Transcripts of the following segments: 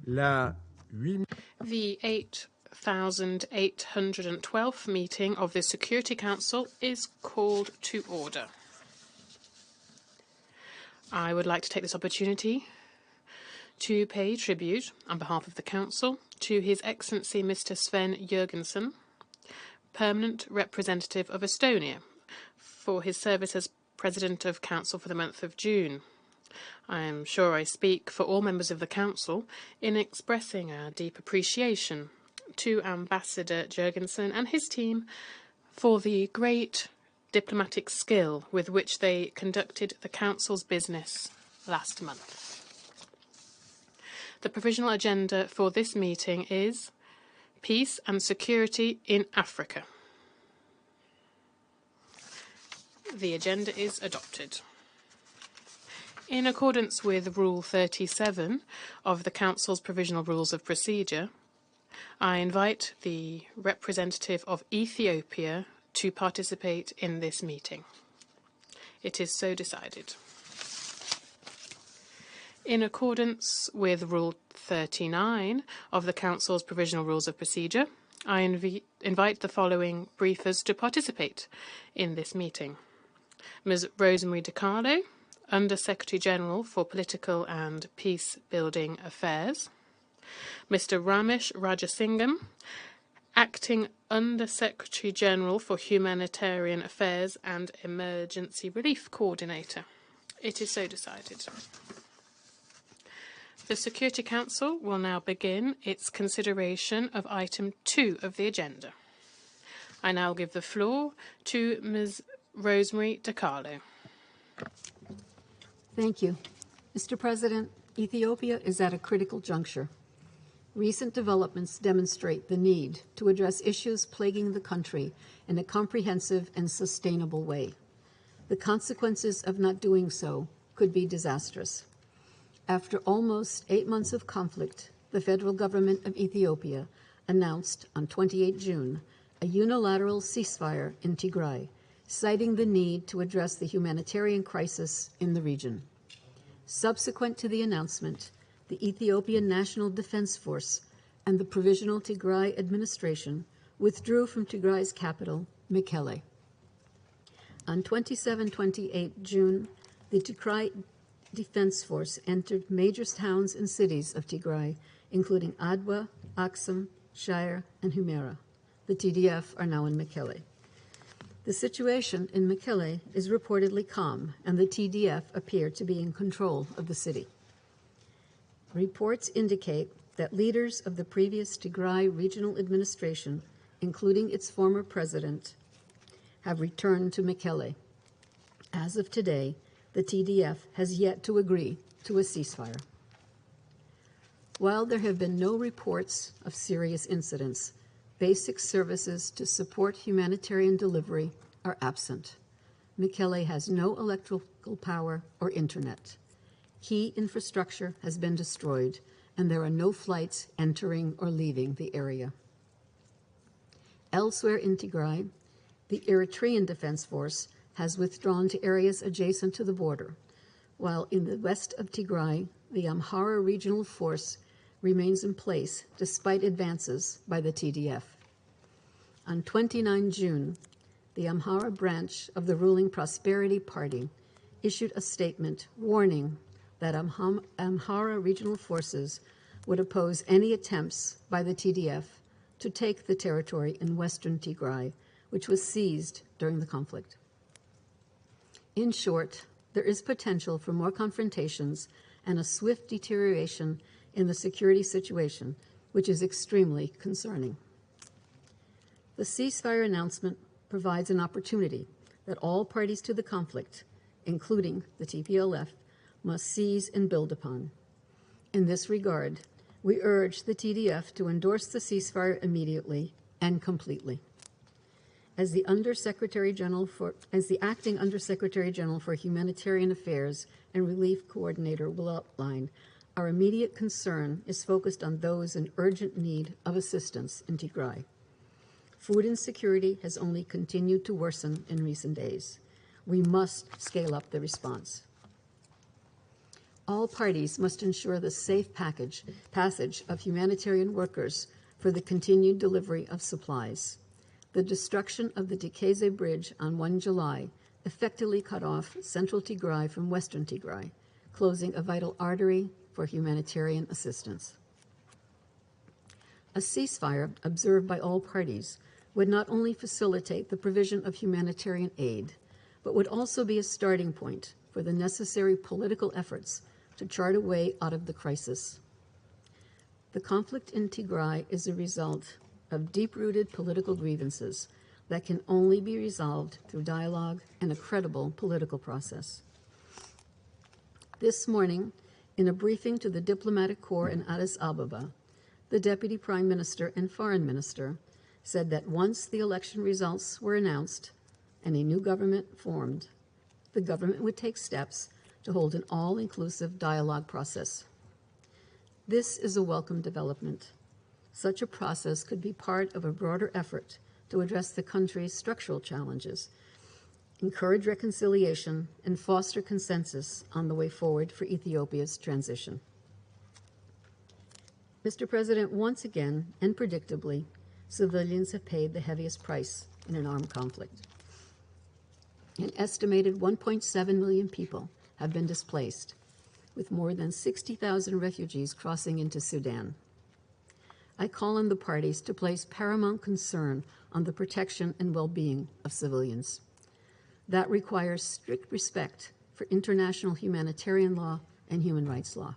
The 8,812th meeting of the Security Council is called to order. I would like to take this opportunity to pay tribute on behalf of the Council to His Excellency Mr. Sven Jurgensen, Permanent Representative of Estonia, for his service as President of Council for the month of June. I am sure I speak for all members of the Council in expressing our deep appreciation to Ambassador Jurgensen and his team for the great diplomatic skill with which they conducted the Council's business last month. The provisional agenda for this meeting is Peace and Security in Africa. The agenda is adopted. In accordance with Rule 37 of the Council's Provisional Rules of Procedure, I invite the representative of Ethiopia to participate in this meeting. It is so decided. In accordance with Rule 39 of the Council's Provisional Rules of Procedure, I invite the following briefers to participate in this meeting. Ms. Rosemary DiCarlo, Under-Secretary General for Political and Peace-Building Affairs. Mr. Ramesh Rajasingham, Acting Under-Secretary General for Humanitarian Affairs and Emergency Relief Coordinator. It is so decided. The Security Council will now begin its consideration of item 2 of the agenda. I now give the floor to Ms. Rosemary DiCarlo. Thank you. Mr. President, Ethiopia is at a critical juncture. Recent developments demonstrate the need to address issues plaguing the country in a comprehensive and sustainable way. The consequences of not doing so could be disastrous. After almost 8 months of conflict, the federal government of Ethiopia announced on 28 June a unilateral ceasefire in Tigray, citing the need to address the humanitarian crisis in the region. Subsequent to the announcement, the Ethiopian National Defense Force and the Provisional Tigray Administration withdrew from Tigray's capital, Mekelle. On 27-28 June, the Tigray Defense Force entered major towns and cities of Tigray, including Adwa, Aksum, Shire, and Humera. The TDF are now in Mekelle. The situation in Mekelle is reportedly calm, and the TDF appear to be in control of the city. Reports indicate that leaders of the previous Tigray Regional Administration, including its former president, have returned to Mekelle. As of today, the TDF has yet to agree to a ceasefire. While there have been no reports of serious incidents, basic services to support humanitarian delivery are absent. Mekelle has no electrical power or internet. Key infrastructure has been destroyed, and there are no flights entering or leaving the area. Elsewhere in Tigray, the Eritrean Defense Force has withdrawn to areas adjacent to the border, while in the west of Tigray, the Amhara Regional Force remains in place despite advances by the TDF. On 29 June, the Amhara branch of the ruling Prosperity Party issued a statement warning that Amhara regional forces would oppose any attempts by the TDF to take the territory in western Tigray, which was seized during the conflict. In short, there is potential for more confrontations and a swift deterioration in the security situation, which is extremely concerning. The ceasefire announcement provides an opportunity that all parties to the conflict, including the TPLF, must seize and build upon. In this regard, we urge the TDF to endorse the ceasefire immediately and completely. As the Acting Undersecretary General for Humanitarian Affairs and Relief Coordinator will outline, our immediate concern is focused on those in urgent need of assistance in Tigray. Food insecurity has only continued to worsen in recent days. We must scale up the response. All parties must ensure the safe passage of humanitarian workers for the continued delivery of supplies. The destruction of the Tekeze Bridge on 1 July effectively cut off central Tigray from western Tigray, closing a vital artery for humanitarian assistance. A ceasefire observed by all parties would not only facilitate the provision of humanitarian aid, but would also be a starting point for the necessary political efforts to chart a way out of the crisis. The conflict in Tigray is a result of deep-rooted political grievances that can only be resolved through dialogue and a credible political process. This morning, in a briefing to the diplomatic corps in Addis Ababa, the Deputy Prime Minister and Foreign Minister said that once the election results were announced and a new government formed, the government would take steps to hold an all-inclusive dialogue process. This is a welcome development. Such a process could be part of a broader effort to address the country's structural challenges, encourage reconciliation, and foster consensus on the way forward for Ethiopia's transition. Mr. President, once again, and predictably, civilians have paid the heaviest price in an armed conflict. An estimated 1.7 million people have been displaced, with more than 60,000 refugees crossing into Sudan. I call on the parties to place paramount concern on the protection and well-being of civilians. That requires strict respect for international humanitarian law and human rights law.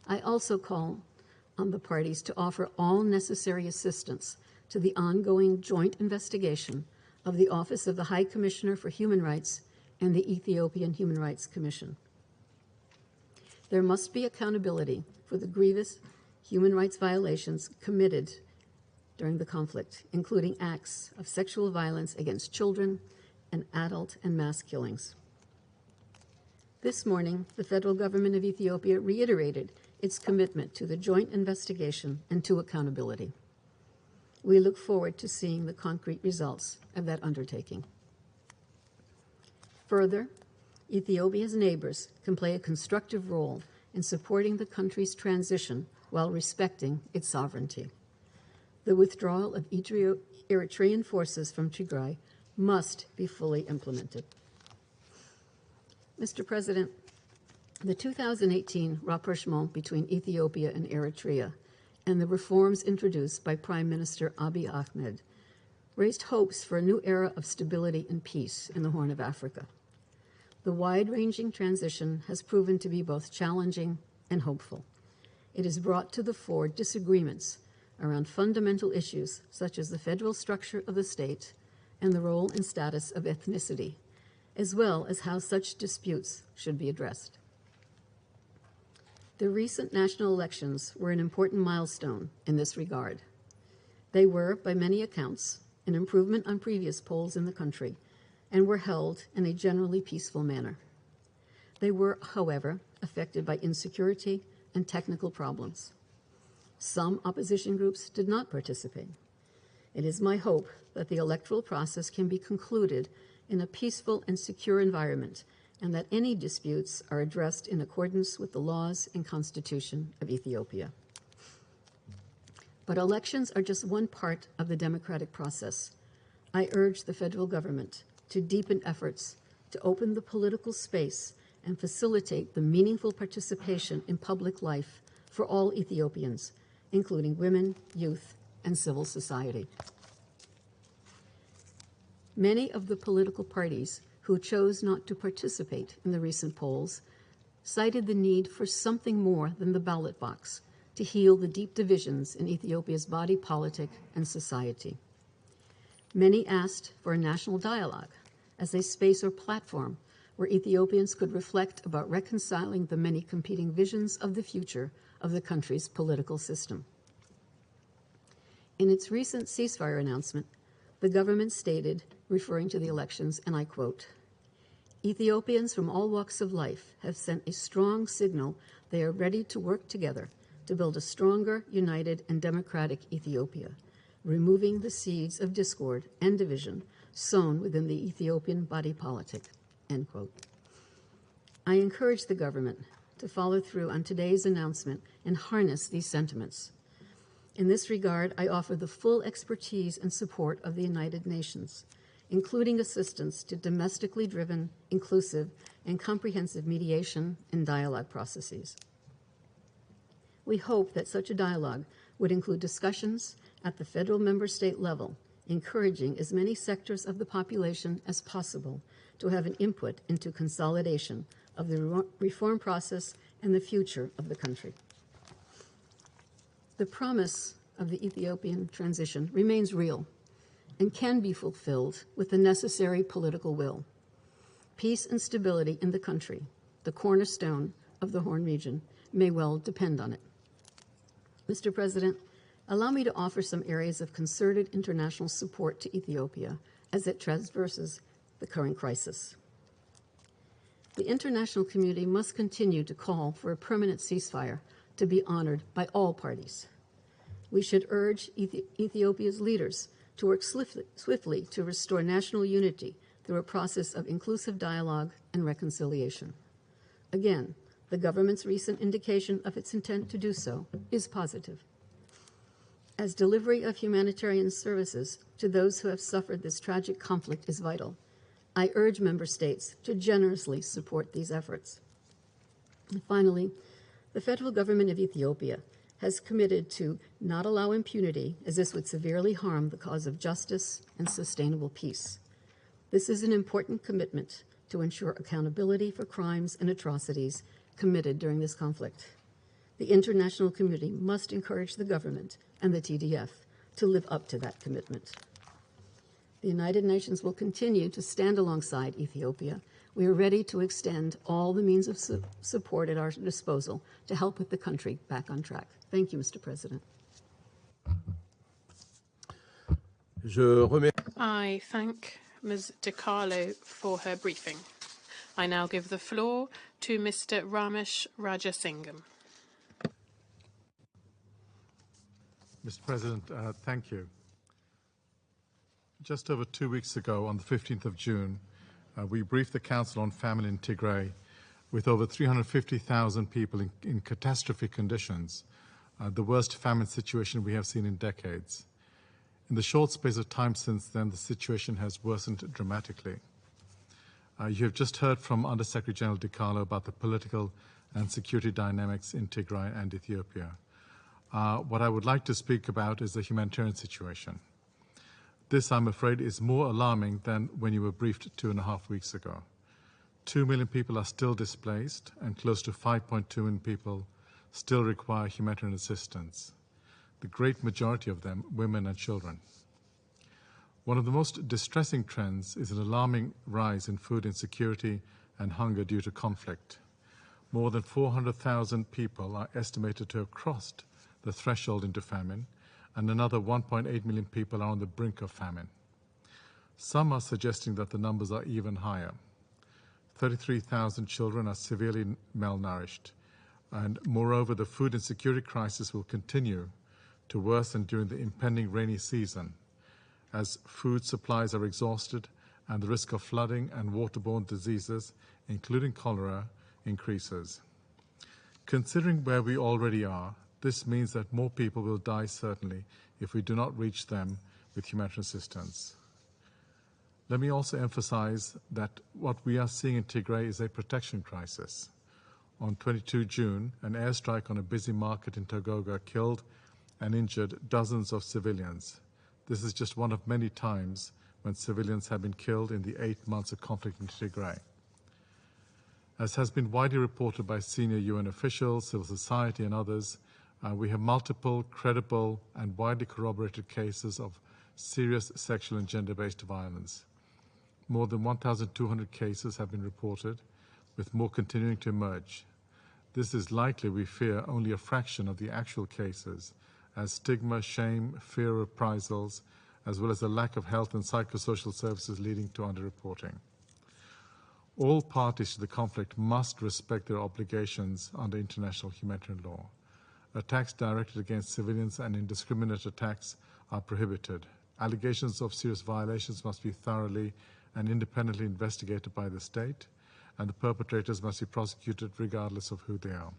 I also call on the parties to offer all necessary assistance to the ongoing joint investigation of the Office of the High Commissioner for Human Rights and the Ethiopian Human Rights Commission. There must be accountability for the grievous human rights violations committed during the conflict, including acts of sexual violence against children and adult and mass killings. This morning, the federal government of Ethiopia reiterated its commitment to the joint investigation and to accountability. We look forward to seeing the concrete results of that undertaking. Further, Ethiopia's neighbors can play a constructive role in supporting the country's transition while respecting its sovereignty. The withdrawal of Eritrean forces from Tigray must be fully implemented. Mr. President, the 2018 rapprochement between Ethiopia and Eritrea and the reforms introduced by Prime Minister Abiy Ahmed raised hopes for a new era of stability and peace in the Horn of Africa. The wide-ranging transition has proven to be both challenging and hopeful. It has brought to the fore disagreements around fundamental issues such as the federal structure of the state and the role and status of ethnicity, as well as how such disputes should be addressed. The recent national elections were an important milestone in this regard. They were, by many accounts, an improvement on previous polls in the country and were held in a generally peaceful manner. They were, however, affected by insecurity and technical problems. Some opposition groups did not participate. It is my hope that the electoral process can be concluded in a peaceful and secure environment, and that any disputes are addressed in accordance with the laws and constitution of Ethiopia. But elections are just one part of the democratic process. I urge the federal government to deepen efforts to open the political space and facilitate the meaningful participation in public life for all Ethiopians, including women, youth, and civil society. Many of the political parties who chose not to participate in the recent polls cited the need for something more than the ballot box to heal the deep divisions in Ethiopia's body politic and society. Many asked for a national dialogue as a space or platform where Ethiopians could reflect about reconciling the many competing visions of the future of the country's political system. In its recent ceasefire announcement, the government stated, referring to the elections, and I quote, "Ethiopians from all walks of life have sent a strong signal they are ready to work together to build a stronger, united, and democratic Ethiopia, removing the seeds of discord and division sown within the Ethiopian body politic," end quote. I encourage the government to follow through on today's announcement and harness these sentiments. In this regard, I offer the full expertise and support of the United Nations, including assistance to domestically driven, inclusive, and comprehensive mediation and dialogue processes. We hope that such a dialogue would include discussions at the federal member state level, encouraging as many sectors of the population as possible to have an input into consolidation of the reform process and the future of the country. The promise of the Ethiopian transition remains real and can be fulfilled with the necessary political will. Peace and stability in the country, the cornerstone of the Horn region, may well depend on it. Mr. President, allow me to offer some areas of concerted international support to Ethiopia as it traverses the current crisis. The international community must continue to call for a permanent ceasefire to be honored by all parties. We should urge Ethiopia's leaders to work swiftly to restore national unity through a process of inclusive dialogue and reconciliation. Again, the government's recent indication of its intent to do so is positive. As delivery of humanitarian services to those who have suffered this tragic conflict is vital, I urge member states to generously support these efforts. And finally, the federal government of Ethiopia has committed to not allow impunity, as this would severely harm the cause of justice and sustainable peace. This is an important commitment to ensure accountability for crimes and atrocities committed during this conflict. The international community must encourage the government and the TDF to live up to that commitment. The United Nations will continue to stand alongside Ethiopia. We are ready to extend all the means of support at our disposal to help put the country back on track. Thank you, Mr. President. I thank Ms. DiCarlo for her briefing. I now give the floor to Mr. Ramesh Rajasingham. Mr. President, thank you. Just over 2 weeks ago, on the 15th of June, we briefed the Council on Famine in Tigray with over 350,000 people in catastrophic conditions, the worst famine situation we have seen in decades. In the short space of time since then, the situation has worsened dramatically. You have just heard from Undersecretary General DiCarlo about the political and security dynamics in Tigray and Ethiopia. What I would like to speak about is the humanitarian situation. This, I'm afraid, is more alarming than when you were briefed 2.5 weeks ago. 2 million people are still displaced, and close to 5.2 million people still require humanitarian assistance. The great majority of them, women and children. One of the most distressing trends is an alarming rise in food insecurity and hunger due to conflict. More than 400,000 people are estimated to have crossed the threshold into famine, and another 1.8 million people are on the brink of famine. Some are suggesting that the numbers are even higher. 33,000 children are severely malnourished, and moreover, the food insecurity crisis will continue to worsen during the impending rainy season, as food supplies are exhausted and the risk of flooding and waterborne diseases, including cholera, increases. Considering where we already are, this means that more people will die certainly if we do not reach them with humanitarian assistance. Let me also emphasize that what we are seeing in Tigray is a protection crisis. On 22 June, an airstrike on a busy market in Togoga killed and injured dozens of civilians. This is just one of many times when civilians have been killed in the 8 months of conflict in Tigray. As has been widely reported by senior UN officials, civil society and others, we have multiple, credible and widely corroborated cases of serious sexual and gender-based violence. More than 1,200 cases have been reported, with more continuing to emerge. This is likely, we fear, only a fraction of the actual cases, as stigma, shame, fear of reprisals, as well as a lack of health and psychosocial services leading to underreporting. All parties to the conflict must respect their obligations under international humanitarian law. Attacks directed against civilians and indiscriminate attacks are prohibited. Allegations of serious violations must be thoroughly and independently investigated by the state, and the perpetrators must be prosecuted regardless of who they are.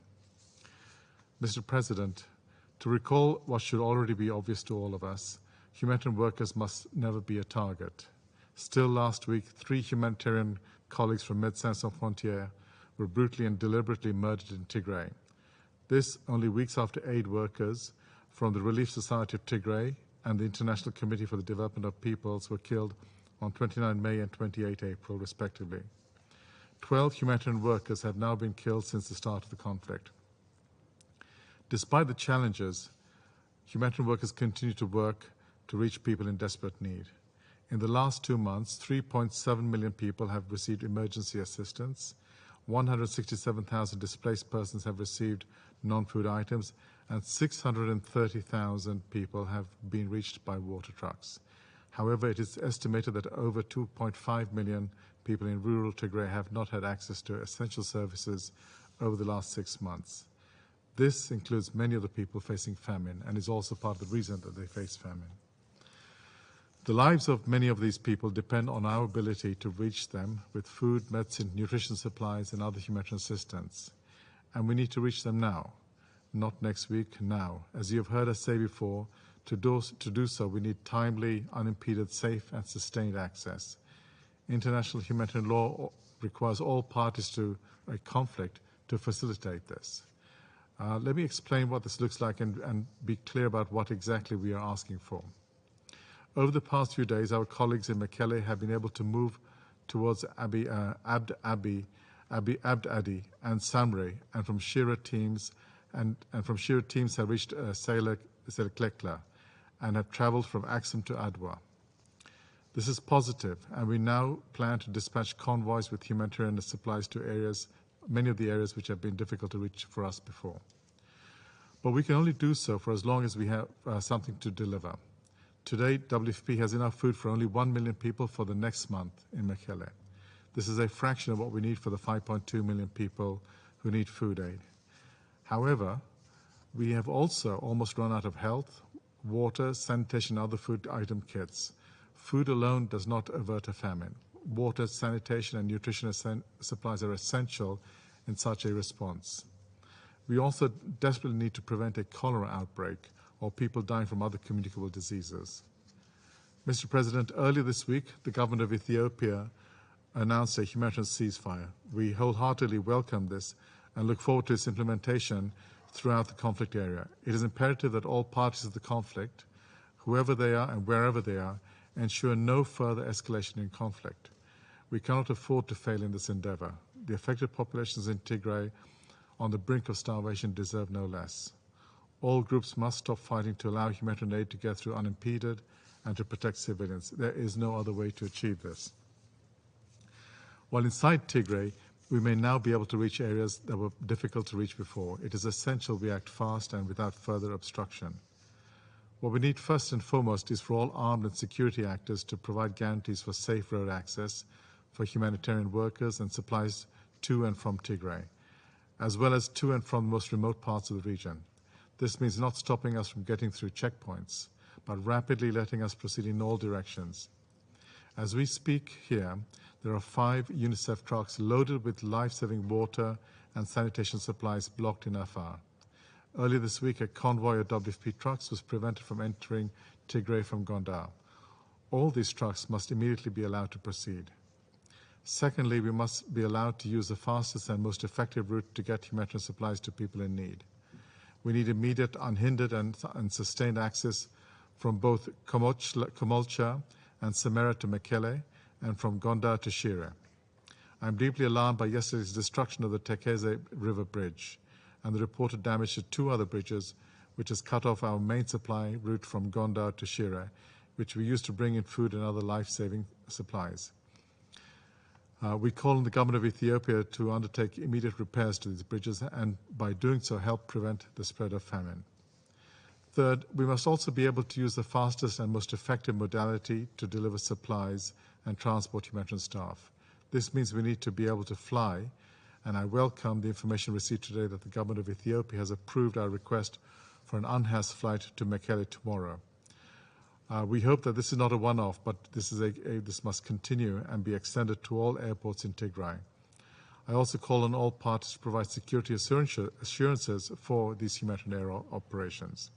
Mr. President, to recall what should already be obvious to all of us, humanitarian workers must never be a target. Still last week, 3 humanitarian colleagues from Médecins Sans Frontières were brutally and deliberately murdered in Tigray. This only weeks after aid workers from the Relief Society of Tigray and the International Committee for the Development of Peoples were killed on 29 May and 28 April, respectively. 12 humanitarian workers have now been killed since the start of the conflict. Despite the challenges, humanitarian workers continue to work to reach people in desperate need. In the last 2 months, 3.7 million people have received emergency assistance, 167,000 displaced persons have received non-food items, and 630,000 people have been reached by water trucks. However, it is estimated that over 2.5 million people in rural Tigray have not had access to essential services over the last 6 months. This includes many of the people facing famine and is also part of the reason that they face famine. The lives of many of these people depend on our ability to reach them with food, medicine, nutrition supplies, and other humanitarian assistance. And we need to reach them now, not next week, now. As you have heard us say before, to do so, we need timely, unimpeded, safe, and sustained access. International humanitarian law requires all parties to a conflict to facilitate this. Let me explain what this looks like and be clear about what exactly we are asking for. Over the past few days, our colleagues in Mekelle have been able to move towards Abd Adi and Samre, and from Shira teams have reached Seleklekla and have traveled from Axum to Adwa. This is positive, and we now plan to dispatch convoys with humanitarian supplies to many of the areas which have been difficult to reach for us before. But we can only do so for as long as we have something to deliver. Today, WFP has enough food for only 1 million people for the next month in Mekelle. This is a fraction of what we need for the 5.2 million people who need food aid. However, we have also almost run out of health, water, sanitation, and other food item kits. Food alone does not avert a famine. Water, sanitation, and nutrition supplies are essential in such a response. We also desperately need to prevent a cholera outbreak or people dying from other communicable diseases. Mr. President, earlier this week, the government of Ethiopia announced a humanitarian ceasefire. We wholeheartedly welcome this and look forward to its implementation throughout the conflict area. It is imperative that all parties of the conflict, whoever they are and wherever they are, ensure no further escalation in conflict. We cannot afford to fail in this endeavor. The affected populations in Tigray on the brink of starvation deserve no less. All groups must stop fighting to allow humanitarian aid to get through unimpeded and to protect civilians. There is no other way to achieve this. While inside Tigray, we may now be able to reach areas that were difficult to reach before. It is essential we act fast and without further obstruction. What we need first and foremost is for all armed and security actors to provide guarantees for safe road access for humanitarian workers and supplies to and from Tigray, as well as to and from the most remote parts of the region. This means not stopping us from getting through checkpoints, but rapidly letting us proceed in all directions. As we speak here, there are 5 UNICEF trucks loaded with life-saving water and sanitation supplies blocked in Afar. Earlier this week, a convoy of WFP trucks was prevented from entering Tigray from Gondar. All these trucks must immediately be allowed to proceed. Secondly, we must be allowed to use the fastest and most effective route to get humanitarian supplies to people in need. We need immediate, unhindered, and sustained access from both Komolcha and Samara to Mekelle, and from Gondar to Shire. I am deeply alarmed by yesterday's destruction of the Tekeze River Bridge and the reported damage to 2 other bridges, which has cut off our main supply route from Gondar to Shire, which we used to bring in food and other life-saving supplies. We call on the government of Ethiopia to undertake immediate repairs to these bridges and, by doing so, help prevent the spread of famine. Third, we must also be able to use the fastest and most effective modality to deliver supplies and transport humanitarian staff. This means we need to be able to fly, and I welcome the information received today that the government of Ethiopia has approved our request for an unHAS flight to Mekelle tomorrow. We hope that this is not a one-off, but this must continue and be extended to all airports in Tigray. I also call on all parties to provide security assurances for these humanitarian operations.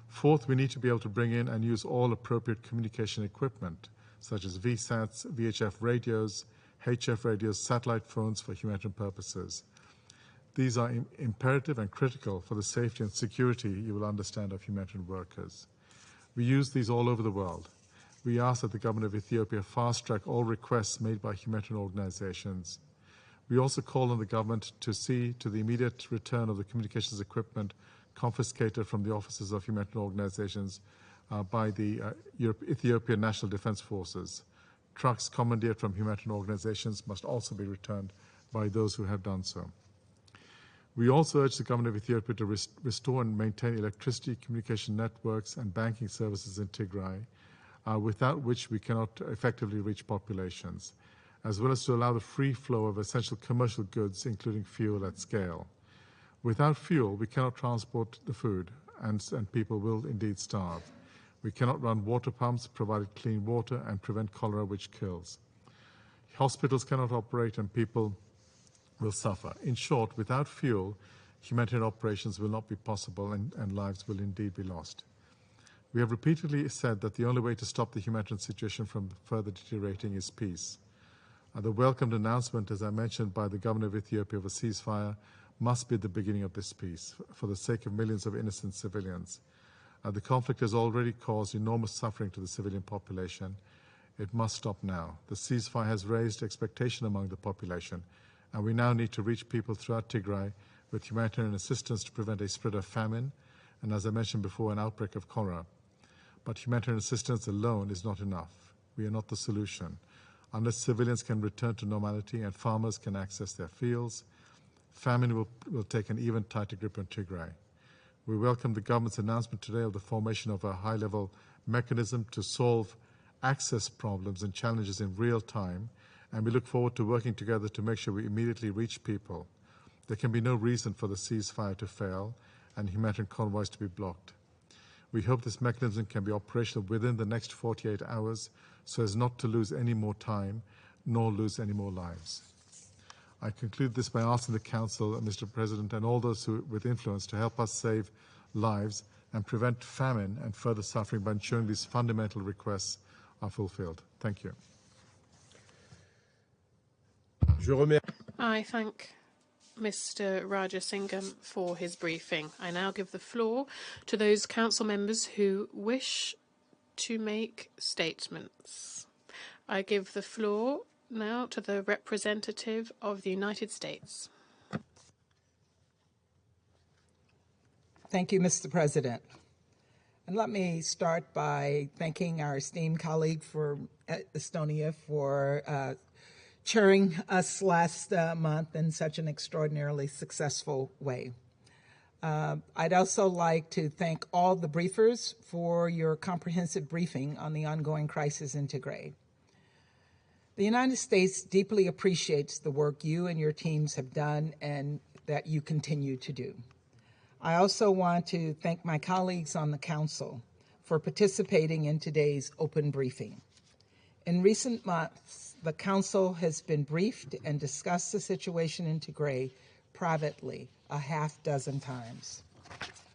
Fourth, we need to be able to bring in and use all appropriate communication equipment, such as VSATs, VHF radios, HF radios, satellite phones for humanitarian purposes. These are imperative and critical for the safety and security, you will understand, of humanitarian workers. We use these all over the world. We ask that the government of Ethiopia fast-track all requests made by humanitarian organizations. We also call on the government to see to the immediate return of the communications equipment confiscated from the offices of humanitarian organizations by the Ethiopian National Defense Forces. Trucks commandeered from humanitarian organizations must also be returned by those who have done so. We also urge the government of Ethiopia to restore and maintain electricity, communication networks, and banking services in Tigray, without which we cannot effectively reach populations, as well as to allow the free flow of essential commercial goods, including fuel, at scale. Without fuel, we cannot transport the food, and people will indeed starve. We cannot run water pumps, provide clean water, and prevent cholera, which kills. Hospitals cannot operate, and people will suffer. In short, without fuel, humanitarian operations will not be possible, and lives will indeed be lost. We have repeatedly said that the only way to stop the humanitarian situation from further deteriorating is peace. The welcomed announcement, as I mentioned, by the government of Ethiopia of a ceasefire must be the beginning of this peace, for the sake of millions of innocent civilians. The conflict has already caused enormous suffering to the civilian population. It must stop now. The ceasefire has raised expectation among the population, and we now need to reach people throughout Tigray with humanitarian assistance to prevent a spread of famine and, as I mentioned before, an outbreak of cholera. But humanitarian assistance alone is not enough. We are not the solution. Unless civilians can return to normality and farmers can access their fields, famine will take an even tighter grip on Tigray. We welcome the government's announcement today of the formation of a high-level mechanism to solve access problems and challenges in real time, and we look forward to working together to make sure we immediately reach people. There can be no reason for the ceasefire to fail and humanitarian convoys to be blocked. We hope this mechanism can be operational within the next 48 hours so as not to lose any more time nor lose any more lives. I conclude this by asking the Council, Mr. President, and all those with influence to help us save lives and prevent famine and further suffering by ensuring these fundamental requests are fulfilled. Thank you. I thank Mr. Rajasingham for his briefing. I now give the floor to those council members who wish to make statements. I give the floor now to the representative of the United States. Thank you, Mr. President. And let me start by thanking our esteemed colleague from Estonia for chairing us last month in such an extraordinarily successful way. I'd also like to thank all the briefers for your comprehensive briefing on the ongoing crisis in Tigray. The United States deeply appreciates the work you and your teams have done and that you continue to do. I also want to thank my colleagues on the Council for participating in today's open briefing. In recent months, the Council has been briefed and discussed the situation in Tigray privately a half dozen times.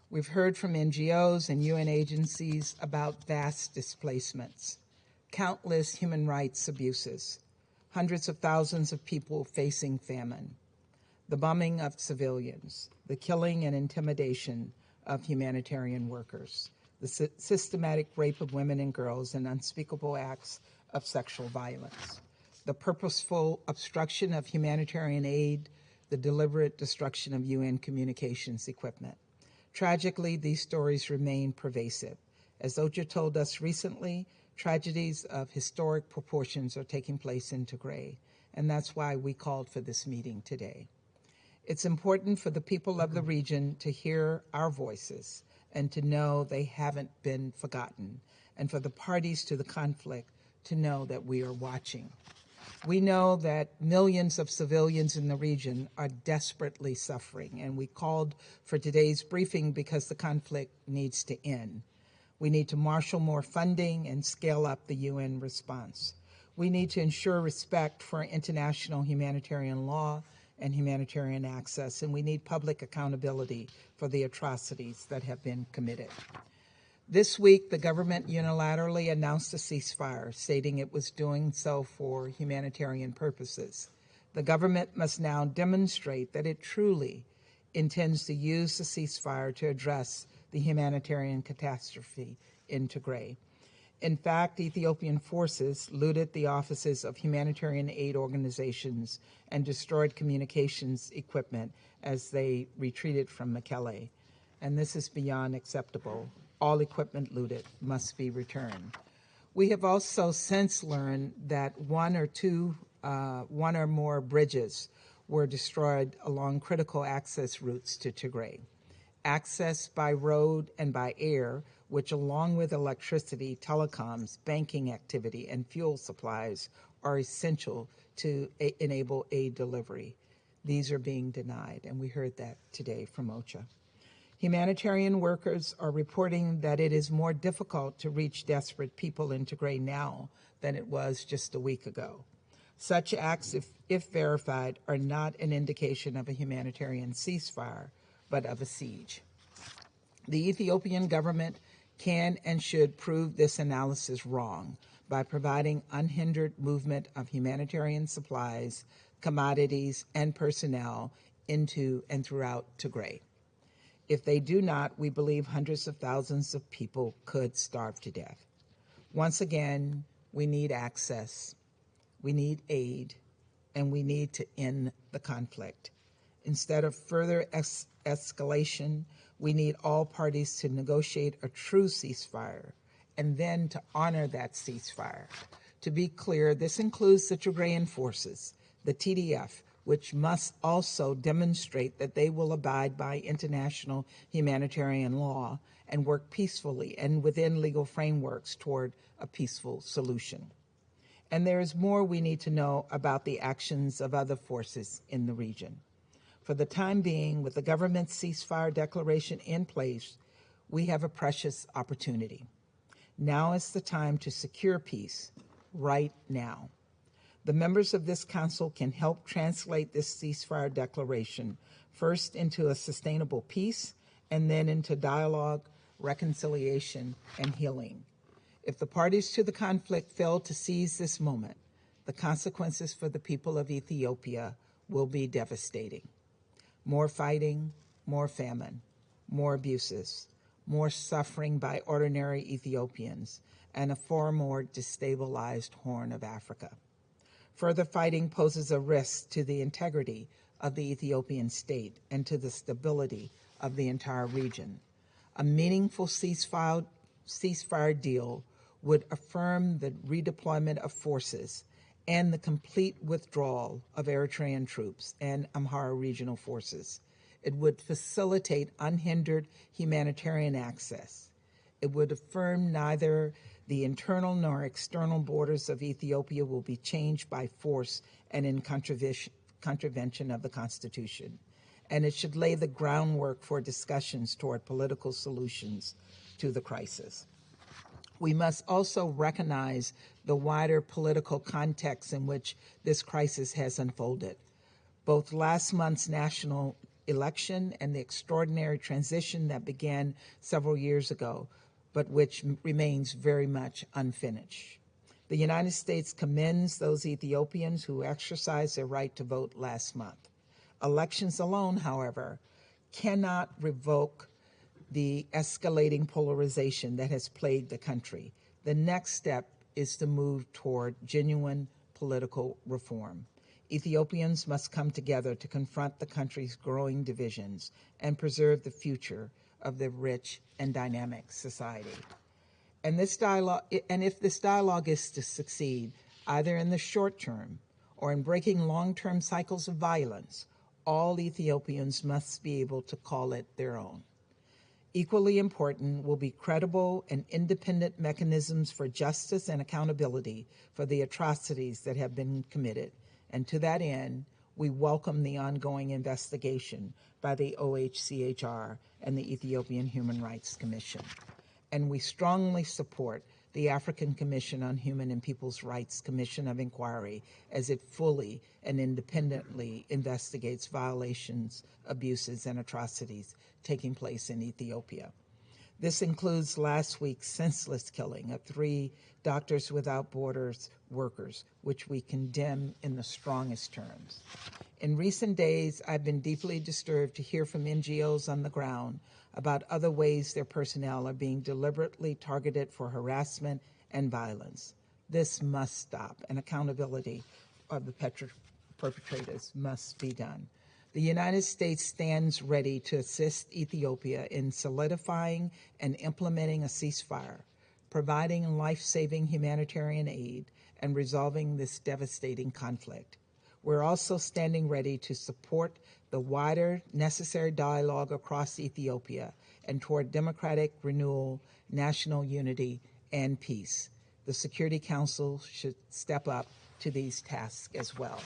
We've heard from NGOs and UN agencies about vast displacements, countless human rights abuses, hundreds of thousands of people facing famine, the bombing of civilians, the killing and intimidation of humanitarian workers, the systematic rape of women and girls, and unspeakable acts of sexual violence, the purposeful obstruction of humanitarian aid, the deliberate destruction of UN communications equipment. Tragically, these stories remain pervasive. As OCHA told us recently, tragedies of historic proportions are taking place in Tigray, and that's why we called for this meeting today. It's important for the people of the region to hear our voices and to know they haven't been forgotten, and for the parties to the conflict to know that we are watching. We know that millions of civilians in the region are desperately suffering, and we called for today's briefing because the conflict needs to end. We need to marshal more funding and scale up the UN response. We need to ensure respect for international humanitarian law and humanitarian access, and we need public accountability for the atrocities that have been committed. This week, the government unilaterally announced a ceasefire, stating it was doing so for humanitarian purposes. The government must now demonstrate that it truly intends to use the ceasefire to address the humanitarian catastrophe in Tigray. In fact, Ethiopian forces looted the offices of humanitarian aid organizations and destroyed communications equipment as they retreated from Mekelle. And this is beyond acceptable. All equipment looted must be returned. We have also since learned that one or more bridges were destroyed along critical access routes to Tigray. Access by road and by air, which along with electricity, telecoms, banking activity, and fuel supplies are essential to enable aid delivery. These are being denied, and we heard that today from OCHA. Humanitarian workers are reporting that it is more difficult to reach desperate people in Tigray now than it was just a week ago. Such acts, if verified, are not an indication of a humanitarian ceasefire, but of a siege. The Ethiopian government can and should prove this analysis wrong by providing unhindered movement of humanitarian supplies, commodities, and personnel into and throughout Tigray. If they do not, we believe hundreds of thousands of people could starve to death. Once again, we need access, we need aid, and we need to end the conflict. Instead of further escalation, we need all parties to negotiate a true ceasefire and then to honor that ceasefire. To be clear, this includes the Tigrayan forces, the TDF, which must also demonstrate that they will abide by international humanitarian law and work peacefully and within legal frameworks toward a peaceful solution. And there is more we need to know about the actions of other forces in the region. For the time being, with the government's ceasefire declaration in place, we have a precious opportunity. Now is the time to secure peace, right now. The members of this council can help translate this ceasefire declaration first into a sustainable peace and then into dialogue, reconciliation, and healing. If the parties to the conflict fail to seize this moment, the consequences for the people of Ethiopia will be devastating. More fighting, more famine, more abuses, more suffering by ordinary Ethiopians, and a far more destabilized Horn of Africa. Further fighting poses a risk to the integrity of the Ethiopian state and to the stability of the entire region. A meaningful ceasefire deal would affirm the redeployment of forces and the complete withdrawal of Eritrean troops and Amhara regional forces. It would facilitate unhindered humanitarian access. It would affirm neither the internal nor external borders of Ethiopia will be changed by force and in contravention of the Constitution. And it should lay the groundwork for discussions toward political solutions to the crisis. We must also recognize the wider political context in which this crisis has unfolded. Both last month's national election and the extraordinary transition that began several years ago, but which remains very much unfinished. The United States commends those Ethiopians who exercised their right to vote last month. Elections alone, however, cannot revoke the escalating polarization that has plagued the country. The next step is to move toward genuine political reform. Ethiopians must come together to confront the country's growing divisions and preserve the future of the rich and dynamic society. And if this dialogue is to succeed, either in the short term or in breaking long-term cycles of violence, all Ethiopians must be able to call it their own. Equally important will be credible and independent mechanisms for justice and accountability for the atrocities that have been committed. And to that end, we welcome the ongoing investigation by the OHCHR and the Ethiopian Human Rights Commission. And we strongly support the African Commission on Human and People's Rights Commission of Inquiry as it fully and independently investigates violations, abuses, and atrocities taking place in Ethiopia. This includes last week's senseless killing of 3 Doctors Without Borders workers, which we condemn in the strongest terms. In recent days, I've been deeply disturbed to hear from NGOs on the ground about other ways their personnel are being deliberately targeted for harassment and violence. This must stop, and accountability of the perpetrators must be done. The United States stands ready to assist Ethiopia in solidifying and implementing a ceasefire, providing life-saving humanitarian aid, and resolving this devastating conflict. We're also standing ready to support the wider necessary dialogue across Ethiopia and toward democratic renewal, national unity, and peace. The Security Council should step up to these tasks as well.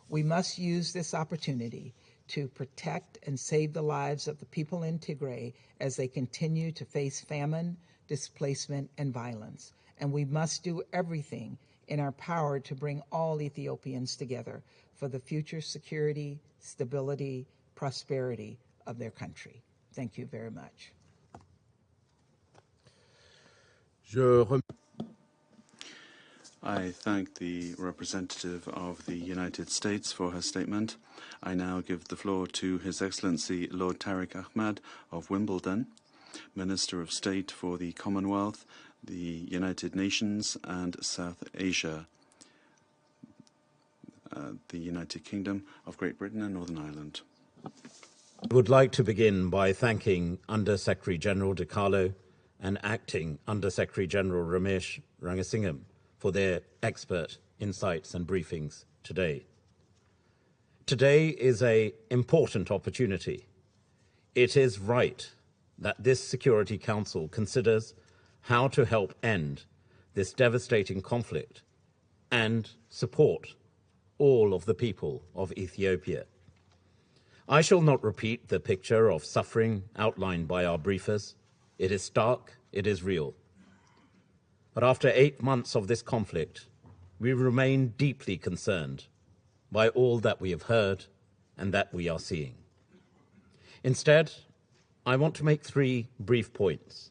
We must use this opportunity to protect and save the lives of the people in Tigray as they continue to face famine, displacement, and violence. And we must do everything in our power to bring all Ethiopians together for the future security, stability, prosperity of their country. Thank you very much. I thank the representative of the United States for her statement. I now give the floor to His Excellency Lord Tariq Ahmad of Wimbledon, Minister of State for the Commonwealth, the United Nations and South Asia, the United Kingdom of Great Britain and Northern Ireland. I would like to begin by thanking Under-Secretary General DiCarlo and Acting Under-Secretary General Ramesh Rangasingham for their expert insights and briefings today. Today is an important opportunity. It is right that this Security Council considers how to help end this devastating conflict and support all of the people of Ethiopia. I shall not repeat the picture of suffering outlined by our briefers. It is stark, it is real. But after 8 months of this conflict, we remain deeply concerned by all that we have heard and that we are seeing. Instead, I want to make 3 brief points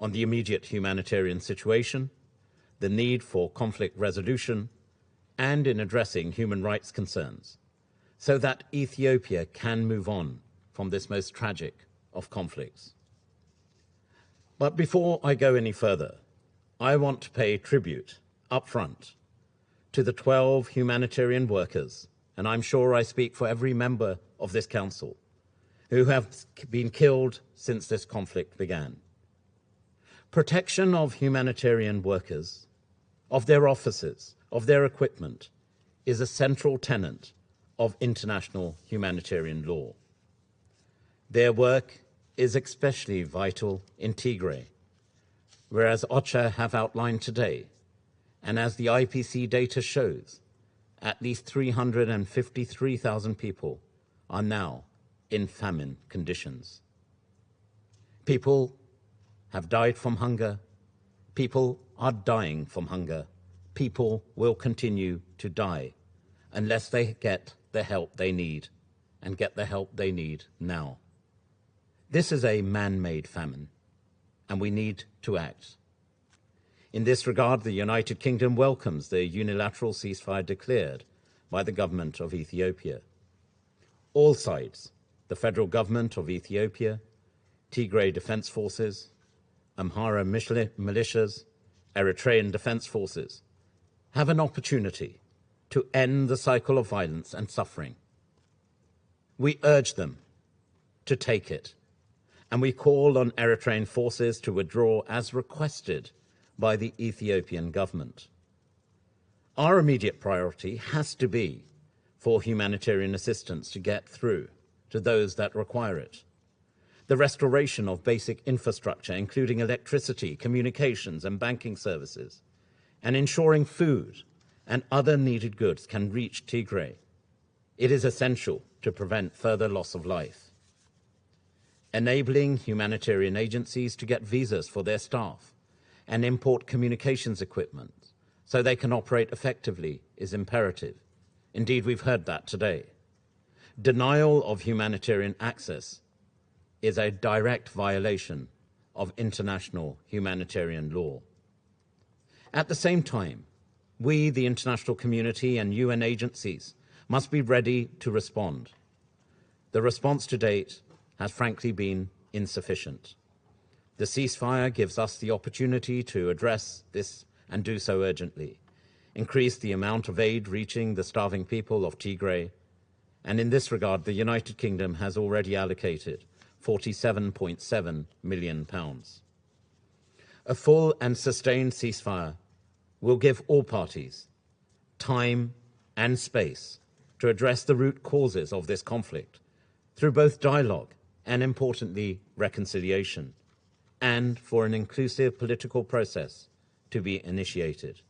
on the immediate humanitarian situation, the need for conflict resolution, and in addressing human rights concerns, so that Ethiopia can move on from this most tragic of conflicts. But before I go any further, I want to pay tribute up front to the 12 humanitarian workers, and I'm sure I speak for every member of this council, who have been killed since this conflict began. Protection of humanitarian workers, of their offices, of their equipment, is a central tenet of international humanitarian law. Their work is especially vital in Tigray, whereas OCHA have outlined today, and as the IPC data shows, at least 353,000 people are now in famine conditions. People have died from hunger. People are dying from hunger. People will continue to die unless they get the help they need, and get the help they need now. This is a man-made famine, and we need to act. In this regard, the United Kingdom welcomes the unilateral ceasefire declared by the government of Ethiopia. All sides, the federal government of Ethiopia, Tigray Defense Forces, Amhara militias, Eritrean Defense Forces, have an opportunity to end the cycle of violence and suffering. We urge them to take it, and we call on Eritrean forces to withdraw as requested by the Ethiopian government. Our immediate priority has to be for humanitarian assistance to get through to those that require it. The restoration of basic infrastructure, including electricity, communications, and banking services, and ensuring food and other needed goods can reach Tigray. It is essential to prevent further loss of life. Enabling humanitarian agencies to get visas for their staff and import communications equipment so they can operate effectively is imperative. Indeed, we've heard that today. Denial of humanitarian access is a direct violation of international humanitarian law. At the same time, we, the international community and UN agencies, must be ready to respond. The response to date has frankly been insufficient. The ceasefire gives us the opportunity to address this and do so urgently, increase the amount of aid reaching the starving people of Tigray, and in this regard, the United Kingdom has already allocated £47.7 million. A full and sustained ceasefire will give all parties time and space to address the root causes of this conflict through both dialogue and, importantly, reconciliation, and for an inclusive political process to be initiated.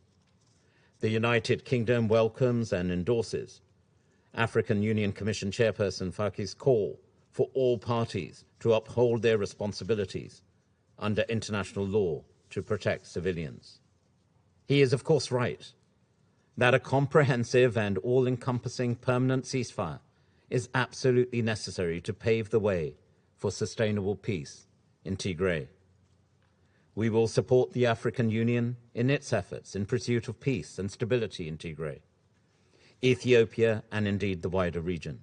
The United Kingdom welcomes and endorses African Union Commission Chairperson Faki's call for all parties to uphold their responsibilities under international law to protect civilians. He is, of course, right that a comprehensive and all-encompassing permanent ceasefire is absolutely necessary to pave the way for sustainable peace in Tigray. We will support the African Union in its efforts in pursuit of peace and stability in Tigray, Ethiopia, and indeed the wider region.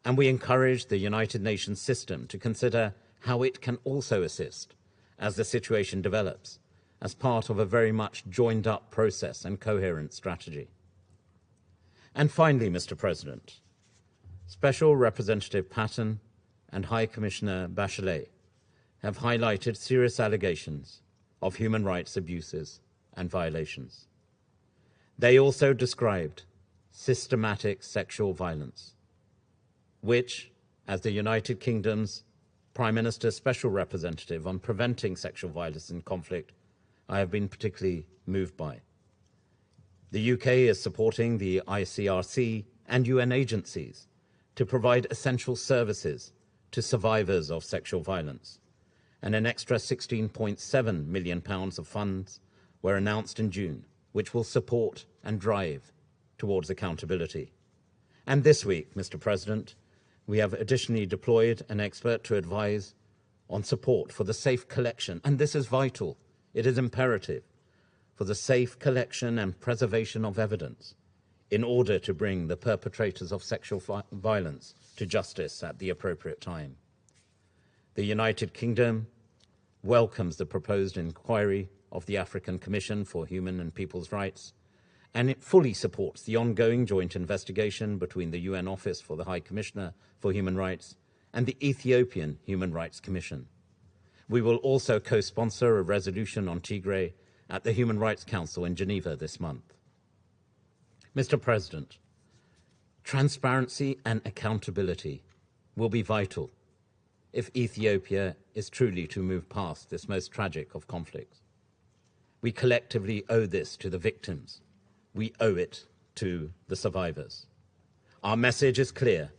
And we encourage the United Nations system to consider how it can also assist as the situation develops, as part of a very much joined-up process and coherent strategy. And finally, Mr. President, Special Representative Patton and High Commissioner Bachelet have highlighted serious allegations of human rights abuses and violations. They also described systematic sexual violence, which, as the United Kingdom's Prime Minister's Special Representative on preventing sexual violence in conflict, I have been particularly moved by. The UK is supporting the ICRC and UN agencies to provide essential services to survivors of sexual violence, and an extra £16.7 million of funds were announced in June, which will support and drive towards accountability. And this week, Mr. President, we have additionally deployed an expert to advise on support for the safe collection, and this is vital, it is imperative, for the safe collection and preservation of evidence in order to bring the perpetrators of sexual violence to justice at the appropriate time. The United Kingdom welcomes the proposed inquiry of the African Commission for Human and People's Rights, and it fully supports the ongoing joint investigation between the UN Office for the High Commissioner for Human Rights and the Ethiopian Human Rights Commission. We will also co-sponsor a resolution on Tigray at the Human Rights Council in Geneva this month. Mr. President, transparency and accountability will be vital if Ethiopia is truly to move past this most tragic of conflicts. We collectively owe this to the victims. We owe it to the survivors. Our message is clear.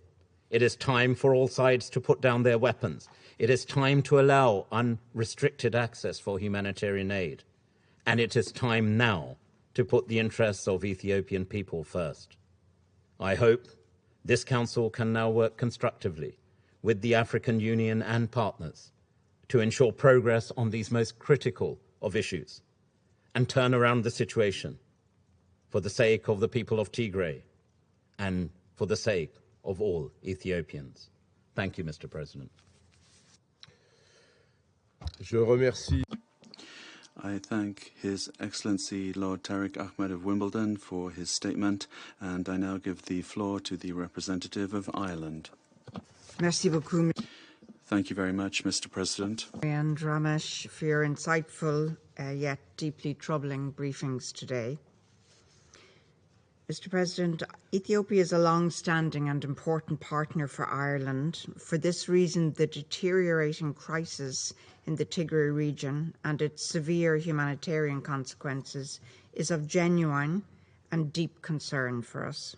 It is time for all sides to put down their weapons. It is time to allow unrestricted access for humanitarian aid. And it is time now to put the interests of Ethiopian people first. I hope this Council can now work constructively with the African Union and partners to ensure progress on these most critical of issues and turn around the situation for the sake of the people of Tigray and for the sake of all Ethiopians. Thank you, Mr. President. Je remercie. I thank His Excellency Lord Tariq Ahmed of Wimbledon for his statement, and I now give the floor to the representative of Ireland. Merci beaucoup. Thank you very much, Mr. President. And Ramesh, for your insightful yet deeply troubling briefings today. Mr. President, Ethiopia is a long-standing and important partner for Ireland. For this reason, the deteriorating crisis in the Tigray region and its severe humanitarian consequences is of genuine and deep concern for us.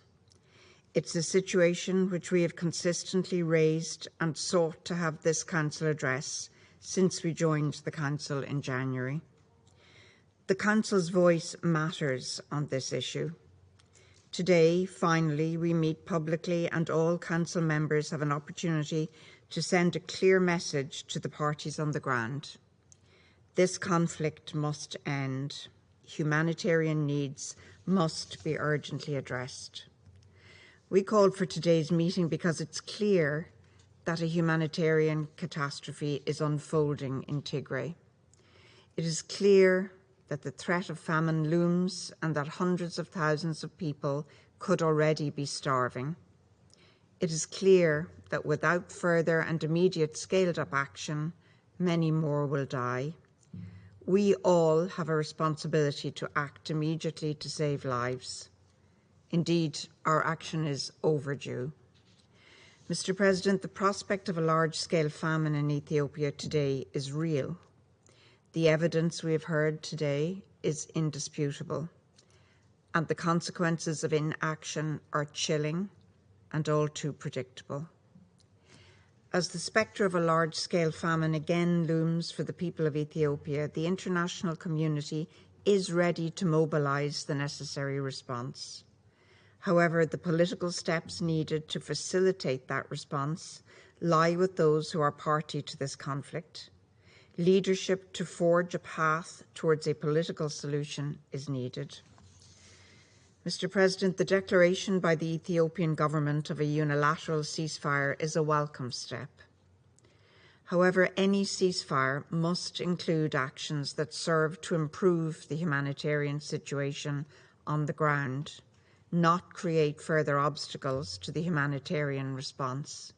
It's a situation which we have consistently raised and sought to have this Council address since we joined the Council in January. The Council's voice matters on this issue. Today, finally, we meet publicly and all Council members have an opportunity to send a clear message to the parties on the ground. This conflict must end. Humanitarian needs must be urgently addressed. We called for today's meeting because it's clear that a humanitarian catastrophe is unfolding in Tigray. It is clear that the threat of famine looms and that hundreds of thousands of people could already be starving. It is clear that without further and immediate scaled-up action, many more will die. We all have a responsibility to act immediately to save lives. Indeed, our action is overdue. Mr. President, the prospect of a large-scale famine in Ethiopia today is real. The evidence we have heard today is indisputable, and the consequences of inaction are chilling and all too predictable. As the spectre of a large-scale famine again looms for the people of Ethiopia, the international community is ready to mobilise the necessary response. However, the political steps needed to facilitate that response lie with those who are party to this conflict. Leadership to forge a path towards a political solution is needed. Mr. President, the declaration by the Ethiopian government of a unilateral ceasefire is a welcome step. However, any ceasefire must include actions that serve to improve the humanitarian situation on the ground, not create further obstacles to the humanitarian response.